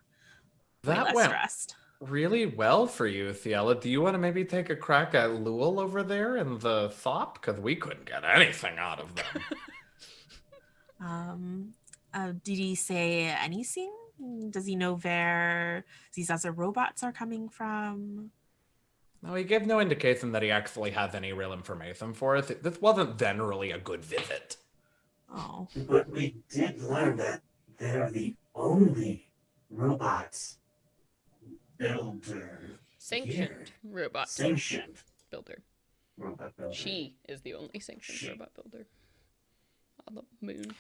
Way That less went stressed. really well for you, Ciela. Do you want to maybe take a crack at Lul over there in the Thop? Because we couldn't get anything out of them. Did he say anything? Does he know where these other robots are coming from? No, he gave no indication that he actually had any real information for us. This wasn't then really a good visit. Oh. But we did learn that they're the only robots builder. Sanctioned robot Sanctioned builder. robot builder. She is the only sanctioned robot builder on the moon.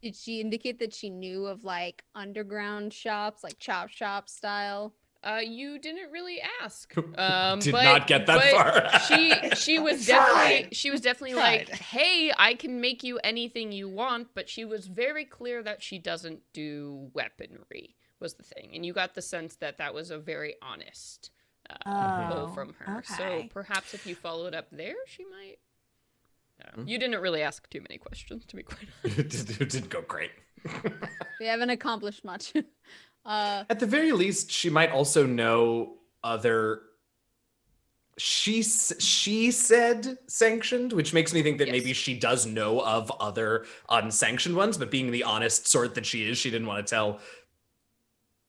Did she indicate that she knew of like underground shops, like chop shop style? You didn't really ask. Did not get that far. she was Tried. definitely like, hey, I can make you anything you want, but she was very clear that she doesn't do weaponry, was the thing. And you got the sense that that was a very honest pull from her. So okay. perhaps if you followed up there, she might. You didn't really ask too many questions, to be quite honest. It didn't go great. We haven't accomplished much. At the very least, she might also know other. She said sanctioned, which makes me think that maybe she does know of other unsanctioned ones. But being the honest sort that she is, she didn't want to tell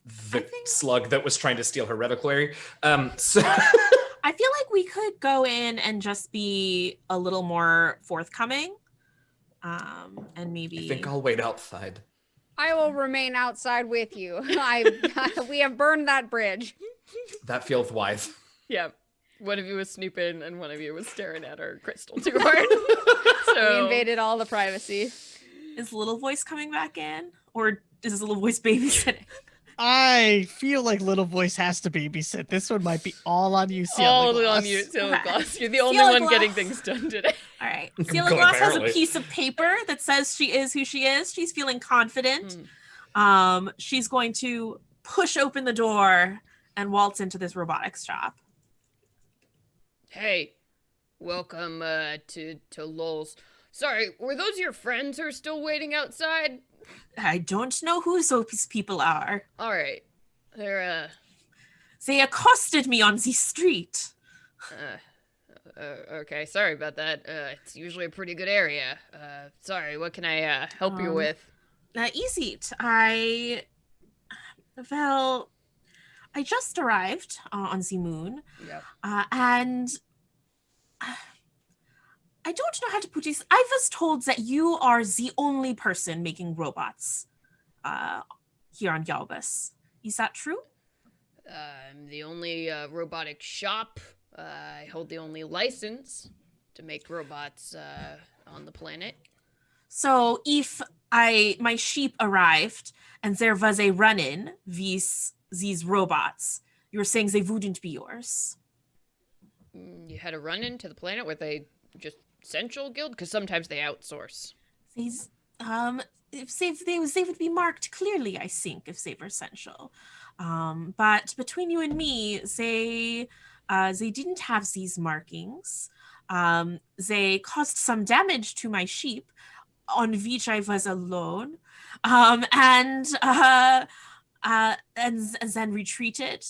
the slug that was trying to steal her reliquary. So I feel like we could go in and just be a little more forthcoming. And maybe I think I'll wait outside. I will remain outside with you. We have burned that bridge. That feels wise. Yeah. One of you was snooping and one of you was staring at her crystal too hard. We So invaded all the privacy. is Little Voice coming back in, or is Little Voice babysitting? I feel like Little Voice has to babysit. This one might be all on you, all CielaGloss. on you, CielaGloss. Okay. You're the only one CielaGloss. getting things done today. All right. CielaGloss has a Apparently. piece of paper that says she is who she is. She's feeling confident. She's going to push open the door and waltz into this robotics shop. Hey, welcome to Lulz. Sorry, were those your friends who are still waiting outside? I don't know who those people are. All right, they're They accosted me on the street. okay. Sorry about that. It's usually a pretty good area. Sorry, what can I help you with? Easy. I just arrived on the moon. Yep. And I don't know how to put this. I was told that you are the only person making robots here on Yalbis. Is that true? I'm the only robotic shop. I hold the only license to make robots on the planet. So if my sheep arrived and there was a run-in these robots, you were saying they wouldn't be yours. You had a run-in to the planet with a just central guild? Because sometimes they outsource. These if they would be marked clearly, I think, if they were essential. But between you and me, they didn't have these markings. They caused some damage to my sheep, on which I was alone, and then retreated.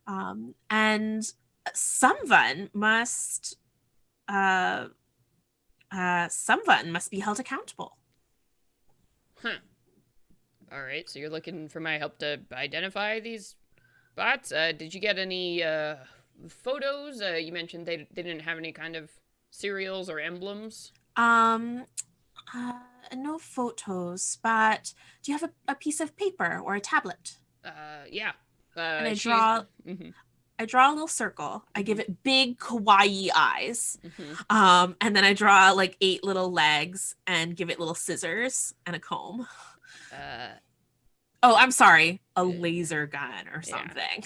And someone must be held accountable. Huh. All right, so you're looking for my help to identify these bots. Did you get any photos? You mentioned they didn't have any kind of serials or emblems. No photos, but do you have a piece of paper or a tablet? Yeah. And I draw a little circle. I give it big kawaii eyes. And then I draw like 8 little legs and give it little scissors and a comb. Oh, I'm sorry, a laser gun or something.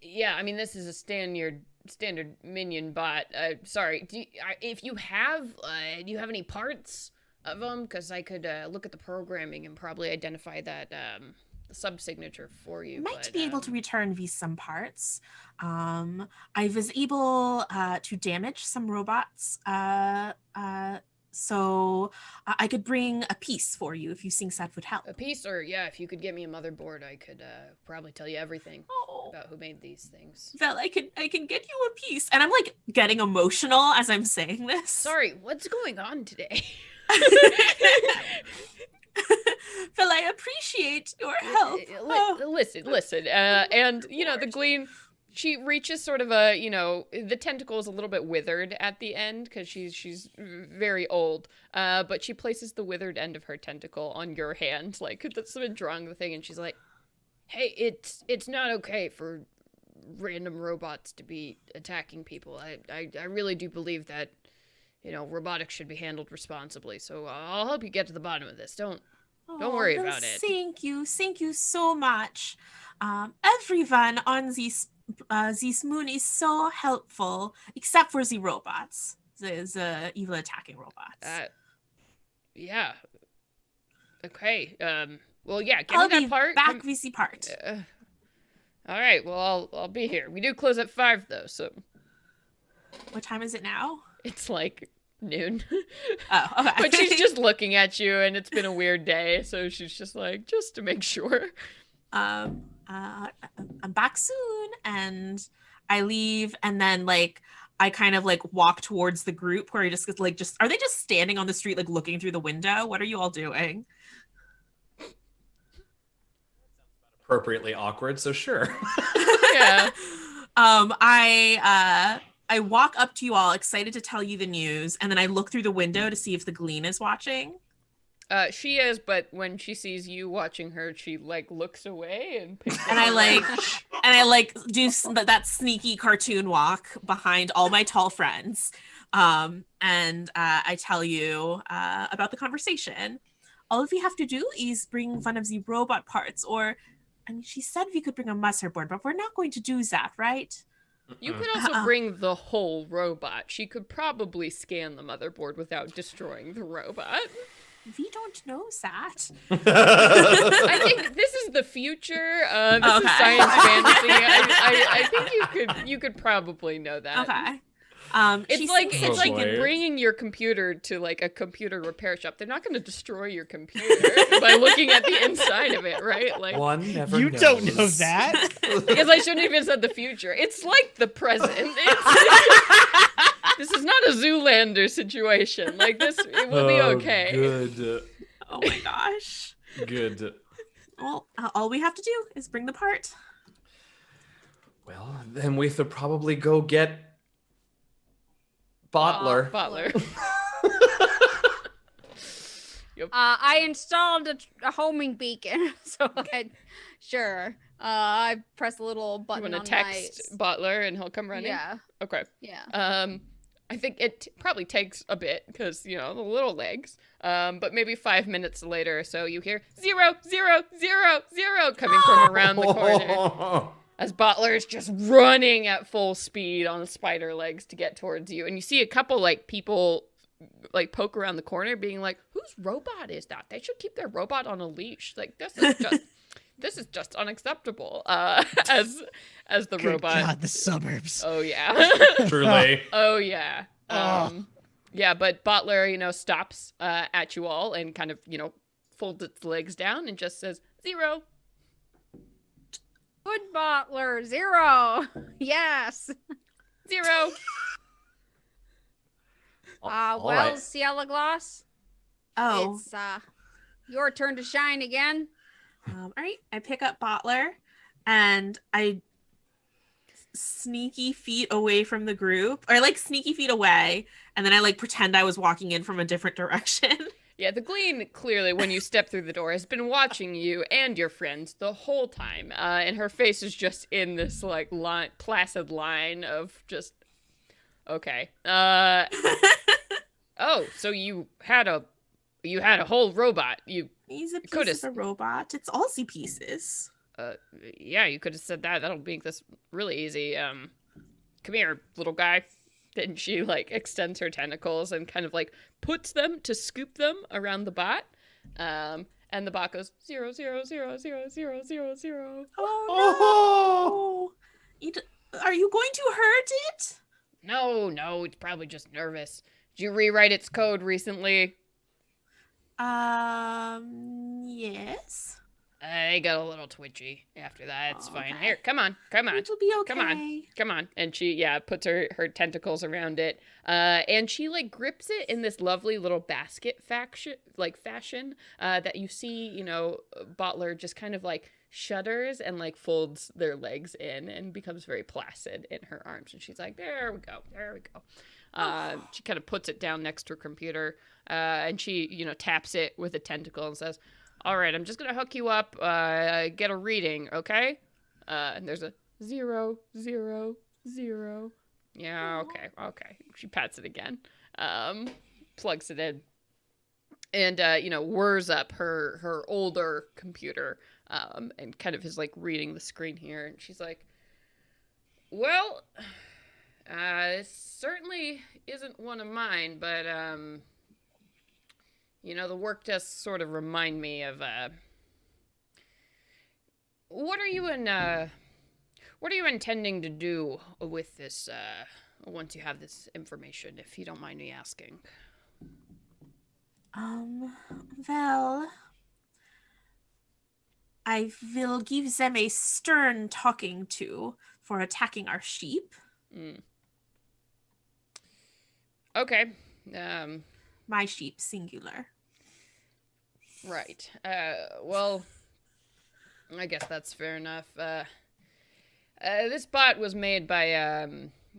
Yeah, I mean, this is a standard minion bot. Sorry, do you have any parts of them? Because I could look at the programming and probably identify that sub-signature for you. Might be able to return these some parts. I was able to damage some robots So I could bring a piece for you if you think that would help. A piece, or yeah, if you could get me a motherboard, I could probably tell you everything about who made these things. Well, I can get you a piece. And I'm like getting emotional as I'm saying this. Sorry, what's going on today? Well, I appreciate your help. Listen. And the Glean, she reaches sort of a, the tentacle is a little bit withered at the end because she's very old. But she places the withered end of her tentacle on your hand, like that's been drawing the thing, and she's like, "Hey, it's not okay for random robots to be attacking people. I really do believe that, robotics should be handled responsibly. So I'll help you get to the bottom of this. Don't worry about it." Thank you so much. Everyone on this moon is so helpful, except for the robots, the evil attacking robots. Yeah. Okay. Well, yeah. Give I'll me be that part. back with the part. All right. Well, I'll be here. We do close at 5 though, so. What time is it now? It's like noon. Oh, okay. But she's just looking at you, and it's been a weird day, so she's just like, just to make sure. I'm back soon, and I leave, and then like I kind of like walk towards the group where you just are they just standing on the street like looking through the window? What are you all doing? Appropriately awkward, so sure. Yeah. I walk up to you all, excited to tell you the news, and then I look through the window to see if the Glean is watching. She is, but when she sees you watching her, she like looks away and picks and I do that sneaky cartoon walk behind all my tall friends, and I tell you about the conversation. All we have to do is bring one of the robot parts, she said we could bring a motherboard, but we're not going to do that, right? You could also bring the whole robot. She could probably scan the motherboard without destroying the robot. We don't know that. I think this is the future. This is science fantasy. I think you could probably know that. Okay. It's like bringing your computer to like a computer repair shop. They're not going to destroy your computer by looking at the inside of it, right? Like one never You knows. don't know that. Because I shouldn't have even said the future. It's like the present. This is not a Zoolander situation. Like this, it will be okay. Good. Oh my gosh. Good. Well, all we have to do is bring the part. Well, then we should probably go get Bottler. Bottler. Yep. I installed a homing beacon, so sure. I press a little button You on want to text Bottler and he'll come running? Yeah. Okay. Yeah. I think it probably takes a bit because, the little legs. But maybe 5 minutes later or so, you hear 0, 0, 0, 0 coming from around the corner. As Bottler is just running at full speed on spider legs to get towards you. And you see a couple, people, poke around the corner being like, whose robot is that? They should keep their robot on a leash. Like, this is just unacceptable. As the Good robot. God, the suburbs. Oh, yeah. Truly. Oh, yeah. Yeah, but Bottler, stops at you all and kind of, folds its legs down and just says, 0. Good Bottler, 0. Yes. 0. All right. CielaGloss, Oh. it's your turn to shine again. All right. I pick up Bottler and I sneaky feet away from the group, or sneaky feet away, and then I pretend I was walking in from a different direction. Yeah, the Glean, clearly, when you step through the door, has been watching you and your friends the whole time. And her face is just in this, placid line of just, okay. Oh, so you had a whole robot. He's a piece of a robot. It's all the pieces. Yeah, you could have said that. That'll make this really easy. Come here, little guy. Then she extends her tentacles and kind of puts them to scoop them around the bot. And the bot goes 0, 0, 0, 0, 0, 0, 0. Oh no! Are you going to hurt it? No, it's probably just nervous. Did you rewrite its code recently? Yes. I got a little twitchy after that. It's fine. Okay. Here, come on. It'll be okay. Come on. And she, puts her tentacles around it. And she, like, grips it in this lovely little basket fashion, that you see, Bottler just kind of, like, shudders and, like, folds their legs in and becomes very placid in her arms. And she's like, there we go. She kind of puts it down next to her computer, and she, taps it with a tentacle and says, all right, I'm just going to hook you up, get a reading, okay? And there's a 0, 0, 0. Yeah, okay. She pats it again, plugs it in, and, whirs up her older computer, and kind of is, like, reading the screen here. And she's like, well, this certainly isn't one of mine, but, the work does sort of remind me of, what are you intending to do with this, once you have this information, if you don't mind me asking? Well, I will give them a stern talking to for attacking our sheep. Okay. My sheep, singular. Right. Well, I guess that's fair enough. This bot was made by,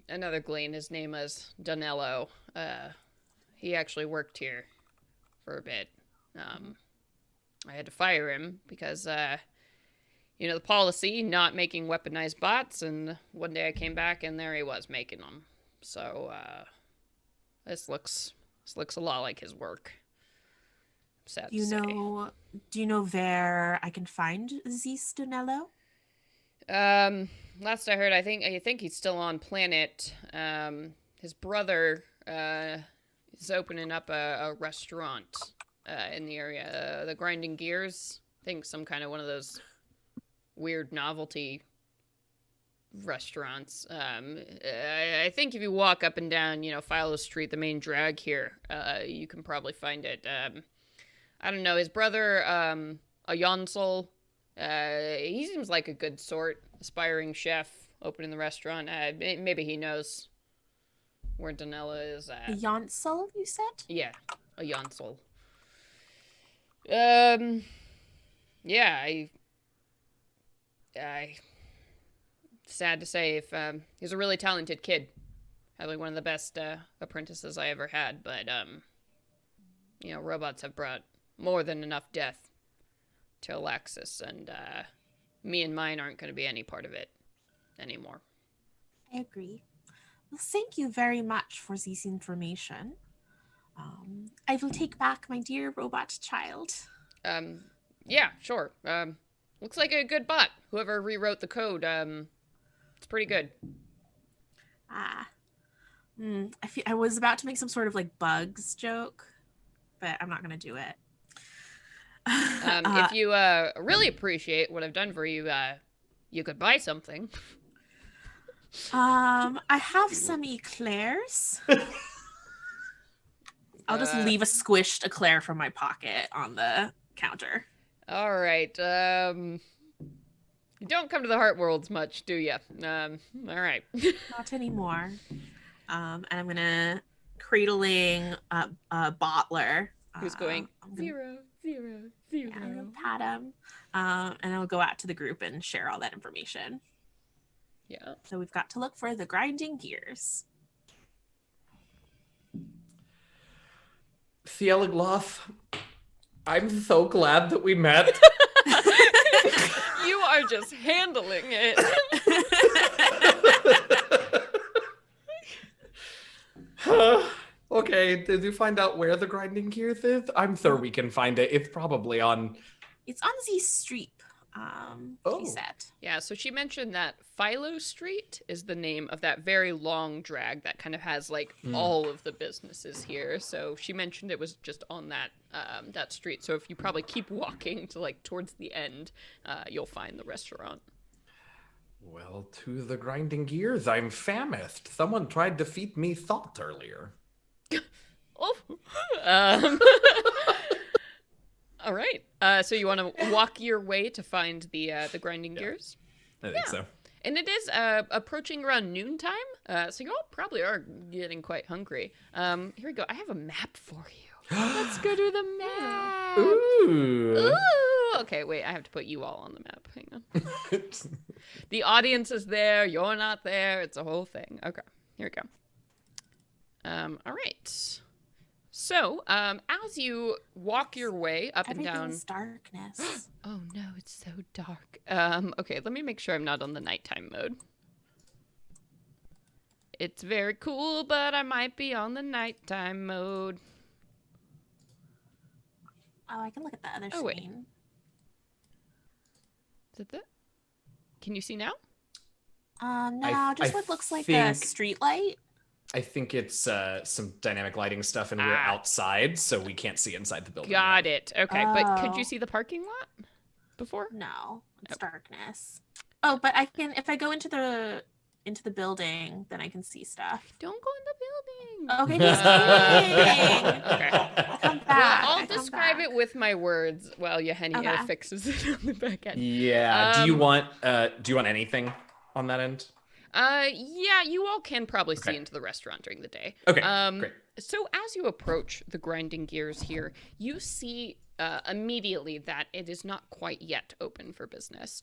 another Glean. His name is Donello. He actually worked here for a bit. I had to fire him because, the policy, not making weaponized bots, and one day I came back and there he was making them. So, this looks a lot like his work. Sad to say. Do you know where I can find this Donello? Last I heard, I think he's still on planet. His brother, is opening up a restaurant, in the area. The Grinding Gears. I think some kind of one of those weird novelty restaurants. I think if you walk up and down, Philo Street, the main drag here, you can probably find it. I don't know, his brother, a Jonsel, he seems like a good sort, aspiring chef, opening the restaurant. Maybe he knows where Donella is at. A Jonsel, you said? Yeah, a Jonsel. Yeah, I sad to say, if he's a really talented kid, probably one of the best apprentices I ever had, but robots have brought more than enough death to Olaxis, and me and mine aren't going to be any part of it anymore. I agree. Well, thank you very much for this information. I will take back my dear robot child. Yeah, sure. Looks like a good bot. Whoever rewrote the code, it's pretty good. I was about to make some sort of like bugs joke, but I'm not going to do it. If you really appreciate what I've done for you, you could buy something. I have some eclairs. I'll just leave a squished eclair from my pocket on the counter. All right. You don't come to the Heart Worlds much, do you? All right. Not anymore. And I'm gonna cradling a bottler. Who's going 0, 0, 0. I'm gonna pat him. And I'll go out to the group and share all that information. Yeah. So we've got to look for the Grinding Gears. CielaGloss, I'm so glad that we met. You are just handling it. Okay, did you find out where the Grinding Gears is? I'm sure we can find it. It's probably on... It's on the street. He said. Yeah, so she mentioned that Philo Street is the name of that very long drag that kind of has like all of the businesses here. So she mentioned it was just on that that street. So if you probably keep walking to like towards the end, you'll find the restaurant. Well, to the grinding gears, I'm famished. Someone tried to feed me thought earlier. Oh. All right. So you want to walk your way to find the grinding gears? I think so. And it is approaching around noontime, so you all probably are getting quite hungry. Here we go. I have a map for you. Let's go to the map. Ooh. Ooh. Okay, wait. I have to put you all on the map. Hang on. The audience is there. You're not there. It's a whole thing. Okay, here we go. All right. So, as you walk your way up and down. Everything's darkness. Oh no, it's so dark. Okay, let me make sure I'm not on the nighttime mode. It's very cool, but I might be on the nighttime mode. Oh, I can look at the other Oh, wait. screen. Is it that? Can you see now? No, just what looks like a think- street light. I think it's some dynamic lighting stuff, and we're outside, so we can't see inside the building. Got it. Okay, but could you Oh. see the parking lot before? No, it's Nope. darkness. Oh, but I can if I go into the building, then I can see stuff. Don't go in the building. Okay, he's kidding. Okay. Come Well, back. I'll I come describe back. it with my words while Yehenia Okay. fixes it on the back end. Yeah. Do you want anything on that end? Yeah, you all can probably see Okay. into the restaurant during the day. Okay. Great. So as you approach the grinding gears here, you see immediately that it is not quite yet open for business.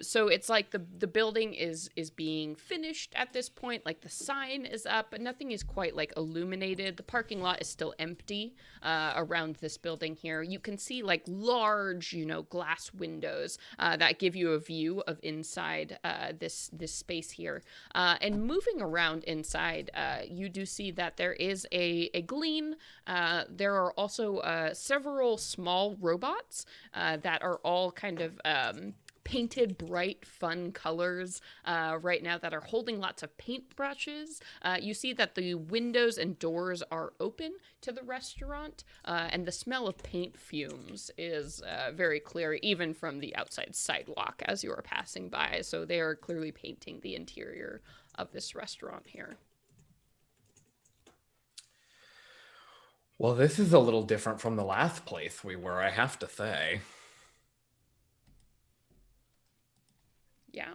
So it's like the building is being finished at this point. Like the sign is up, but nothing is quite like illuminated. The parking lot is still empty around this building here. You can see like large, glass windows that give you a view of inside this space here. And moving around inside, you do see that there is a glean. There are also several small robots that are all kind of painted bright, fun colors right now that are holding lots of paintbrushes. You see that the windows and doors are open to the restaurant, and the smell of paint fumes is very clear, even from the outside sidewalk as you are passing by. So they are clearly painting the interior of this restaurant here. Well, this is a little different from the last place we were, I have to say. Yeah.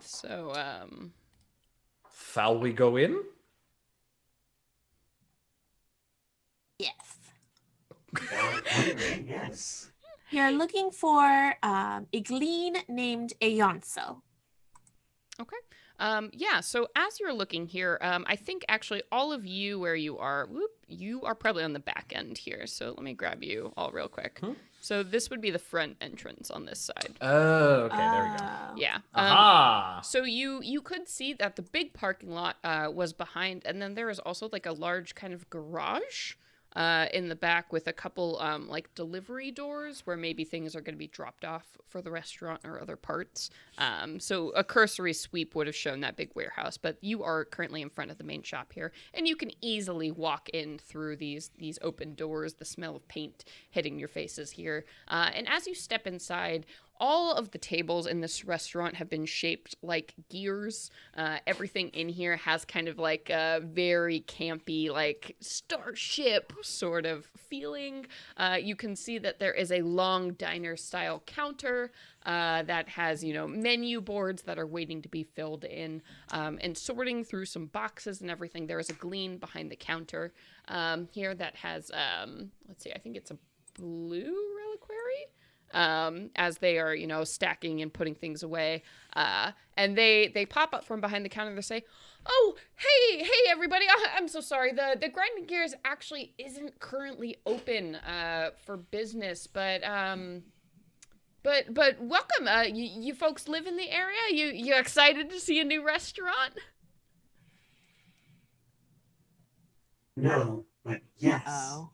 So, Shall we go in? Yes. Yes. You're looking for a glean named Ayonso. okay. Yeah, so as you're looking here, I think actually all of you where you are, you are probably on the back end here. So let me grab you all real quick. So this would be the front entrance on this side. Oh, okay, there we go. Yeah. Aha! So you could see that the big parking lot was behind, and then there is also like a large kind of garage in the back with a couple like delivery doors where maybe things are going to be dropped off for the restaurant or other parts. So a cursory sweep would have shown that big warehouse, but you are currently in front of the main shop here, and you can easily walk in through these open doors, the smell of paint hitting your faces here. And as you step inside, all of the tables in this restaurant have been shaped like gears. Everything in here has kind of like a very campy, like starship sort of feeling. You can see that there is a long diner-style counter that has, menu boards that are waiting to be filled in, and sorting through some boxes and everything. There is a glean behind the counter here that has, let's see, I think it's a blue reliquary. As they are, stacking and putting things away. And they pop up from behind the counter. They say, "Oh, hey, everybody! I'm so sorry. The grinding gears actually isn't currently open for business, but welcome. You folks live in the area? You excited to see a new restaurant?" No, but yes. Oh.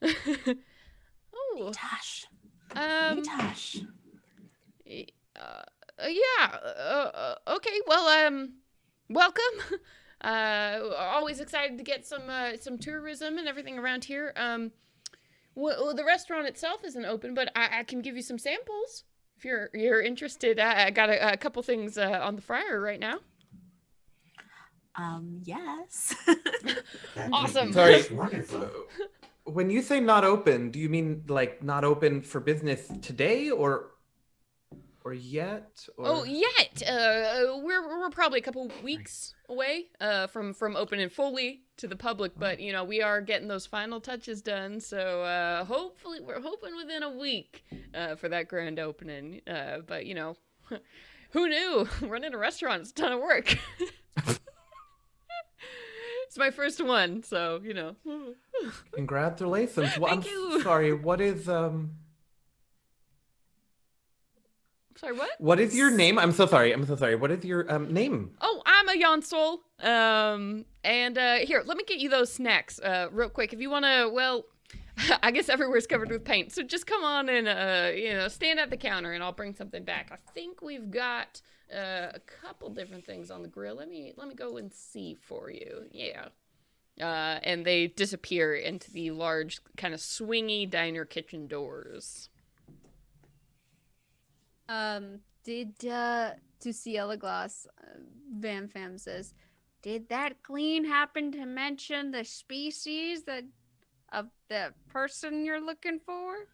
Oh. Tash. Yeah. Tash. Okay. Well, welcome. Always excited to get some tourism and everything around here. Well, the restaurant itself isn't open, but I can give you some samples if you're interested, I got a couple things on the fryer right now. Yes. That Awesome. would be Sorry. just wonderful. When you say not open, do you mean like not open for business today or yet? Or... Oh, yet. We're probably a couple weeks away from opening fully to the public, but you know we are getting those final touches done. So hopefully we're hoping within a week for that grand opening. But you know, who knew? Running a restaurant is a ton of work. It's my first one, so you know. Congratulations. Well, Thank you. Sorry. What is Sorry, what? What is your name? I'm so sorry. What is your name? Oh, I'm a Yonsol. And here, let me get you those snacks real quick. If you want to, well, I guess everywhere's covered with paint. So just come on and, you know, stand at the counter and I'll bring something back. I think we've got a couple different things on the grill. Let me go and see for you. Yeah. And they disappear into the large kind of swingy diner kitchen doors. Did to CielaGloss, Vam Fam says, did that clean happen to mention the species of the person you're looking for?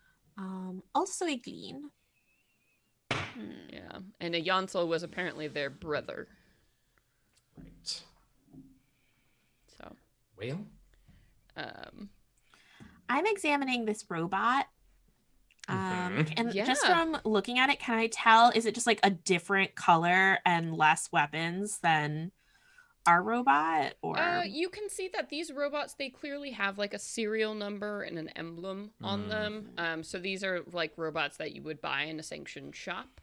Also a glean. Yeah. And a Yonsol was apparently their brother. Right. So. Well. I'm examining this robot. And just Yeah. from looking at it, can I tell, is it just like a different color and less weapons than our robot? Or You can see that these robots, they clearly have like a serial number and an emblem on them. So these are like robots that you would buy in a sanctioned shop.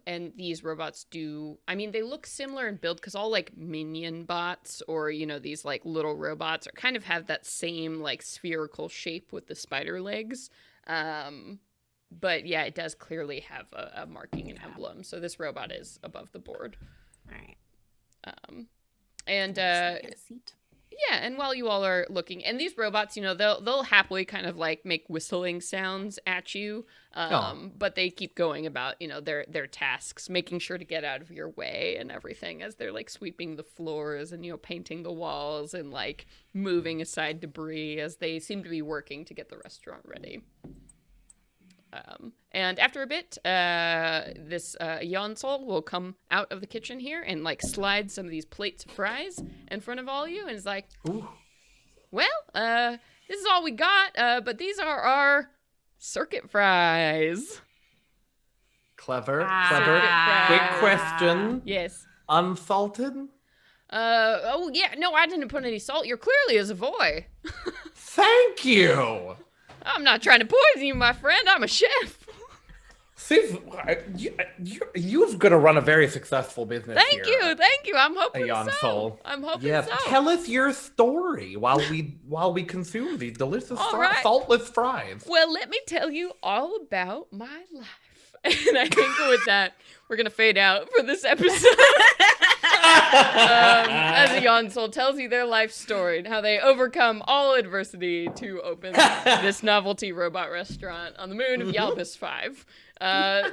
And these robots do, I mean, they look similar in build because all like minion bots or, you know, these like little robots are kind of have that same like spherical shape with the spider legs. But yeah, it does clearly have a marking and emblem. So this robot is above the board. all right. And Get a seat. yeah, and while you all are looking, and these robots, you know, they'll happily kind of like make whistling sounds at you, but they keep going about, you know, their tasks, making sure to get out of your way and everything as they're like sweeping the floors and, you know, painting the walls and like moving aside debris as they seem to be working to get the restaurant ready. And after a bit, this Yonsol will come out of the kitchen here and like slide some of these plates of fries in front of all you, and is like, Ooh. "Well, this is all we got, but these are our circuit fries." Clever. Ah. Quick question. Yes. Unsalted? Oh yeah. No, I didn't put any salt. You're clearly a Savoy. Thank you. I'm not trying to poison you, my friend. I'm a chef. See, you're gonna run a very successful business Thank you. I'm hoping Aeon so. Soul. I'm hoping Yes. so. Tell us your story while we consume these delicious All right. saltless fries. Well, let me tell you all about my life. And I think with that, we're going to fade out for this episode. As a Yonsol tells you their life story and how they overcome all adversity to open this novelty robot restaurant on the moon of Yalbis 5.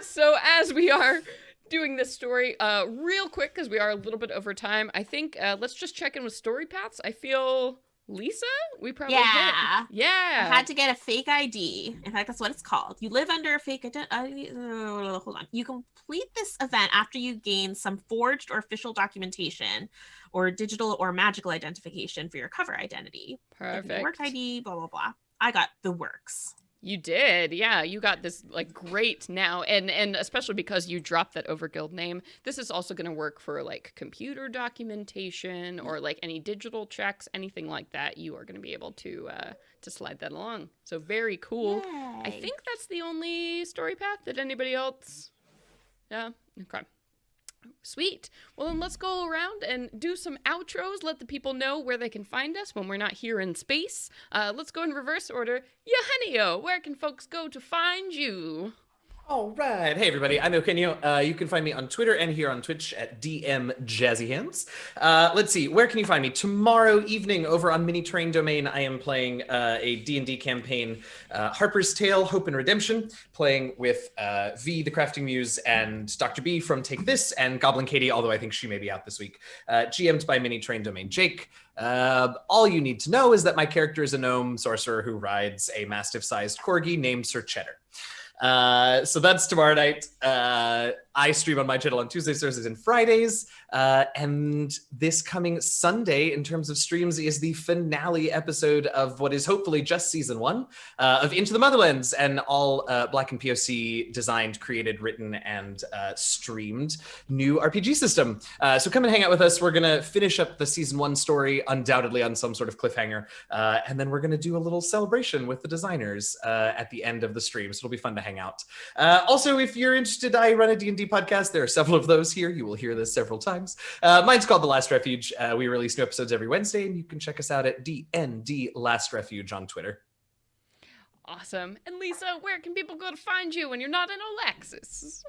So as we are doing this story real quick, because we are a little bit over time, I think let's just check in with story paths. I feel... Lisa? We probably Yeah. did. Yeah. I had to get a fake ID. In fact, that's what it's called. You live under a fake identity. Hold on. You complete this event after you gain some forged or official documentation or digital or magical identification for your cover identity. Perfect. Work ID, blah, blah, blah. I got the works. You did, yeah. You got this like great now, and especially because you dropped that Overguild name. This is also going to work for like computer documentation or like any digital checks, anything like that. You are going to be able to slide that along. So very cool. Yay. I think that's the only story path. Did anybody else? Yeah. Okay. Sweet. Well, then let's go around and do some outros. Let the people know where they can find us when we're not here in space. Let's go in reverse order. Eugenio, where can folks go to find you? All right. Hey, everybody. I'm Eugenio. You can find me on Twitter and here on Twitch at DMJazzyHands. Let's see. Where can you find me? Tomorrow evening over on Mini Train Domain, I am playing a D&D campaign, Harper's Tale, Hope and Redemption, playing with V, the Crafting Muse, and Dr. B from Take This, and Goblin Katie, although I think she may be out this week. GM'd by Mini Train Domain Jake. All you need to know is that my character is a gnome sorcerer who rides a mastiff-sized corgi named Sir Cheddar. So that's tomorrow night. I stream on my channel on Tuesdays, Thursdays, and Fridays. And this coming Sunday, in terms of streams, is the finale episode of what is hopefully just season 1 of Into the Motherlands, and all Black and POC designed, created, written, and streamed new RPG system. So come and hang out with us. We're going to finish up the season 1 story, undoubtedly on some sort of cliffhanger. And then we're going to do a little celebration with the designers at the end of the stream. So it'll be fun to hang out. Also, if you're interested, I run a D&D podcast. There are several of those here. You will hear this several times. Mine's called The Last Refuge. We release new episodes every Wednesday, and you can check us out at DND Last Refuge on Twitter. Awesome. And Lisa, where can people go to find you when you're not in Olaxis?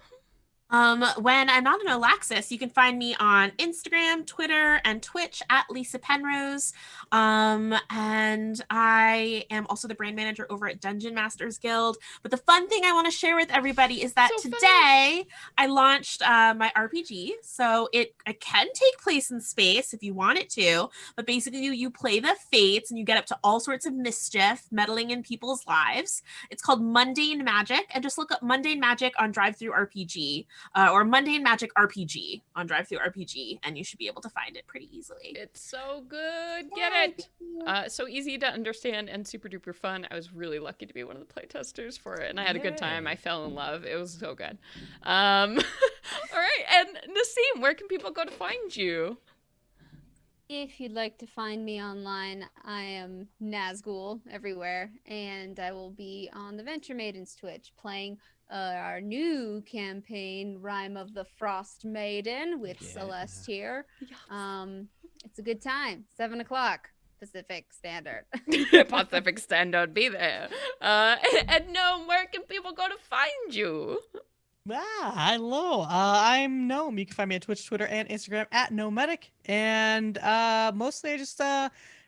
When I'm not in Olaxis, you can find me on Instagram, Twitter, and Twitch at Lisa Penrose. And I am also the brand manager over at Dungeon Masters Guild. But the fun thing I want to share with everybody is that today I launched my RPG. So it can take place in space if you want it to. But basically you play the fates and you get up to all sorts of mischief, meddling in people's lives. It's called Mundane Magic. And just look up Mundane Magic on DriveThruRPG. Or Mundane Magic RPG on DriveThruRPG, and you should be able to find it pretty easily. It's so good. Get it. So easy to understand and super duper fun. I was really lucky to be one of the playtesters for it, and I had a good time. I fell in love. It was so good. All right, and Nassim, where can people go to find you? If you'd like to find me online, I am Nazgul everywhere, and I will be on the Venture Maidens Twitch playing our new campaign, Rime of the Frost Maiden, with Celeste here. Yes. It's a good time. 7 o'clock Pacific Standard. Pacific Standard, be there. And Gnome, where can people go to find you? Hello. I'm Gnome. You can find me on Twitch, Twitter, and Instagram at Nomedic. And mostly I just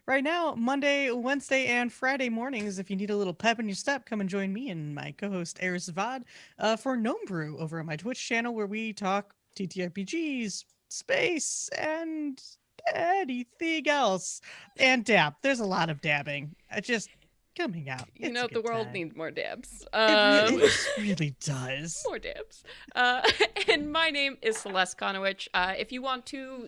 right now, Monday, Wednesday, and Friday mornings, if you need a little pep in your step, come and join me and my co-host Eris Zavad for Gnome Brew over on my Twitch channel, where we talk TTRPGs, space, and anything else. And dab. There's a lot of dabbing. Just coming out. You know, the world needs more dabs. It really does. More dabs. And my name is Celeste Konowich. If you want to,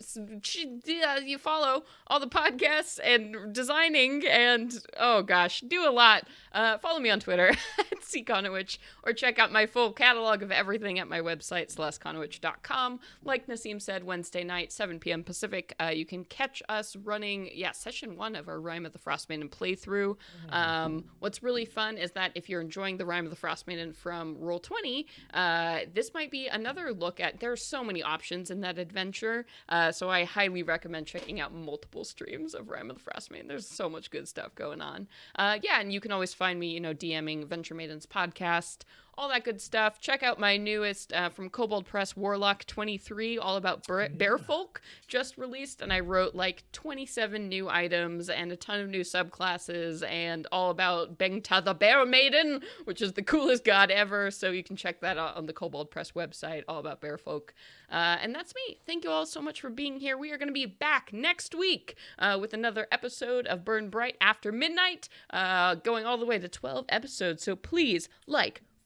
you follow all the podcasts and designing and, oh gosh, do a lot. Follow me on Twitter at ckonowich, or check out my full catalog of everything at my website, celestekonowich.com. Like Nassim said, Wednesday night, 7 p.m. Pacific, you can catch us running, session 1 of our Rime of the Frostmaiden playthrough. What's really fun is that if you're enjoying the Rime of the Frostmaiden from Roll20, this might be another look at, there are so many options in that adventure, so I highly recommend checking out multiple streams of Rime of the Frostmaiden. There's so much good stuff going on. And you can always find me, DMing Venture Maidens podcast, all that good stuff. Check out my newest from Kobold Press, Warlock 23, all about bearfolk, just released, and I wrote like 27 new items and a ton of new subclasses, and all about Bengta the Bear Maiden, which is the coolest god ever, so you can check that out on the Kobold Press website, all about bearfolk. And that's me. Thank you all so much for being here. We are going to be back next week with another episode of Burn Bryte After Midnight, going all the way to 12 episodes, so please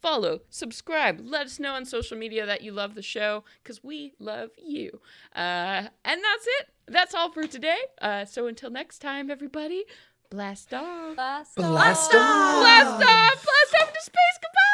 follow, subscribe, let us know on social media that you love the show, because we love you. And that's it. That's all for today. So until next time, everybody, blast off. Blast Blast off. off. Blast off. Blast off into space. Goodbye.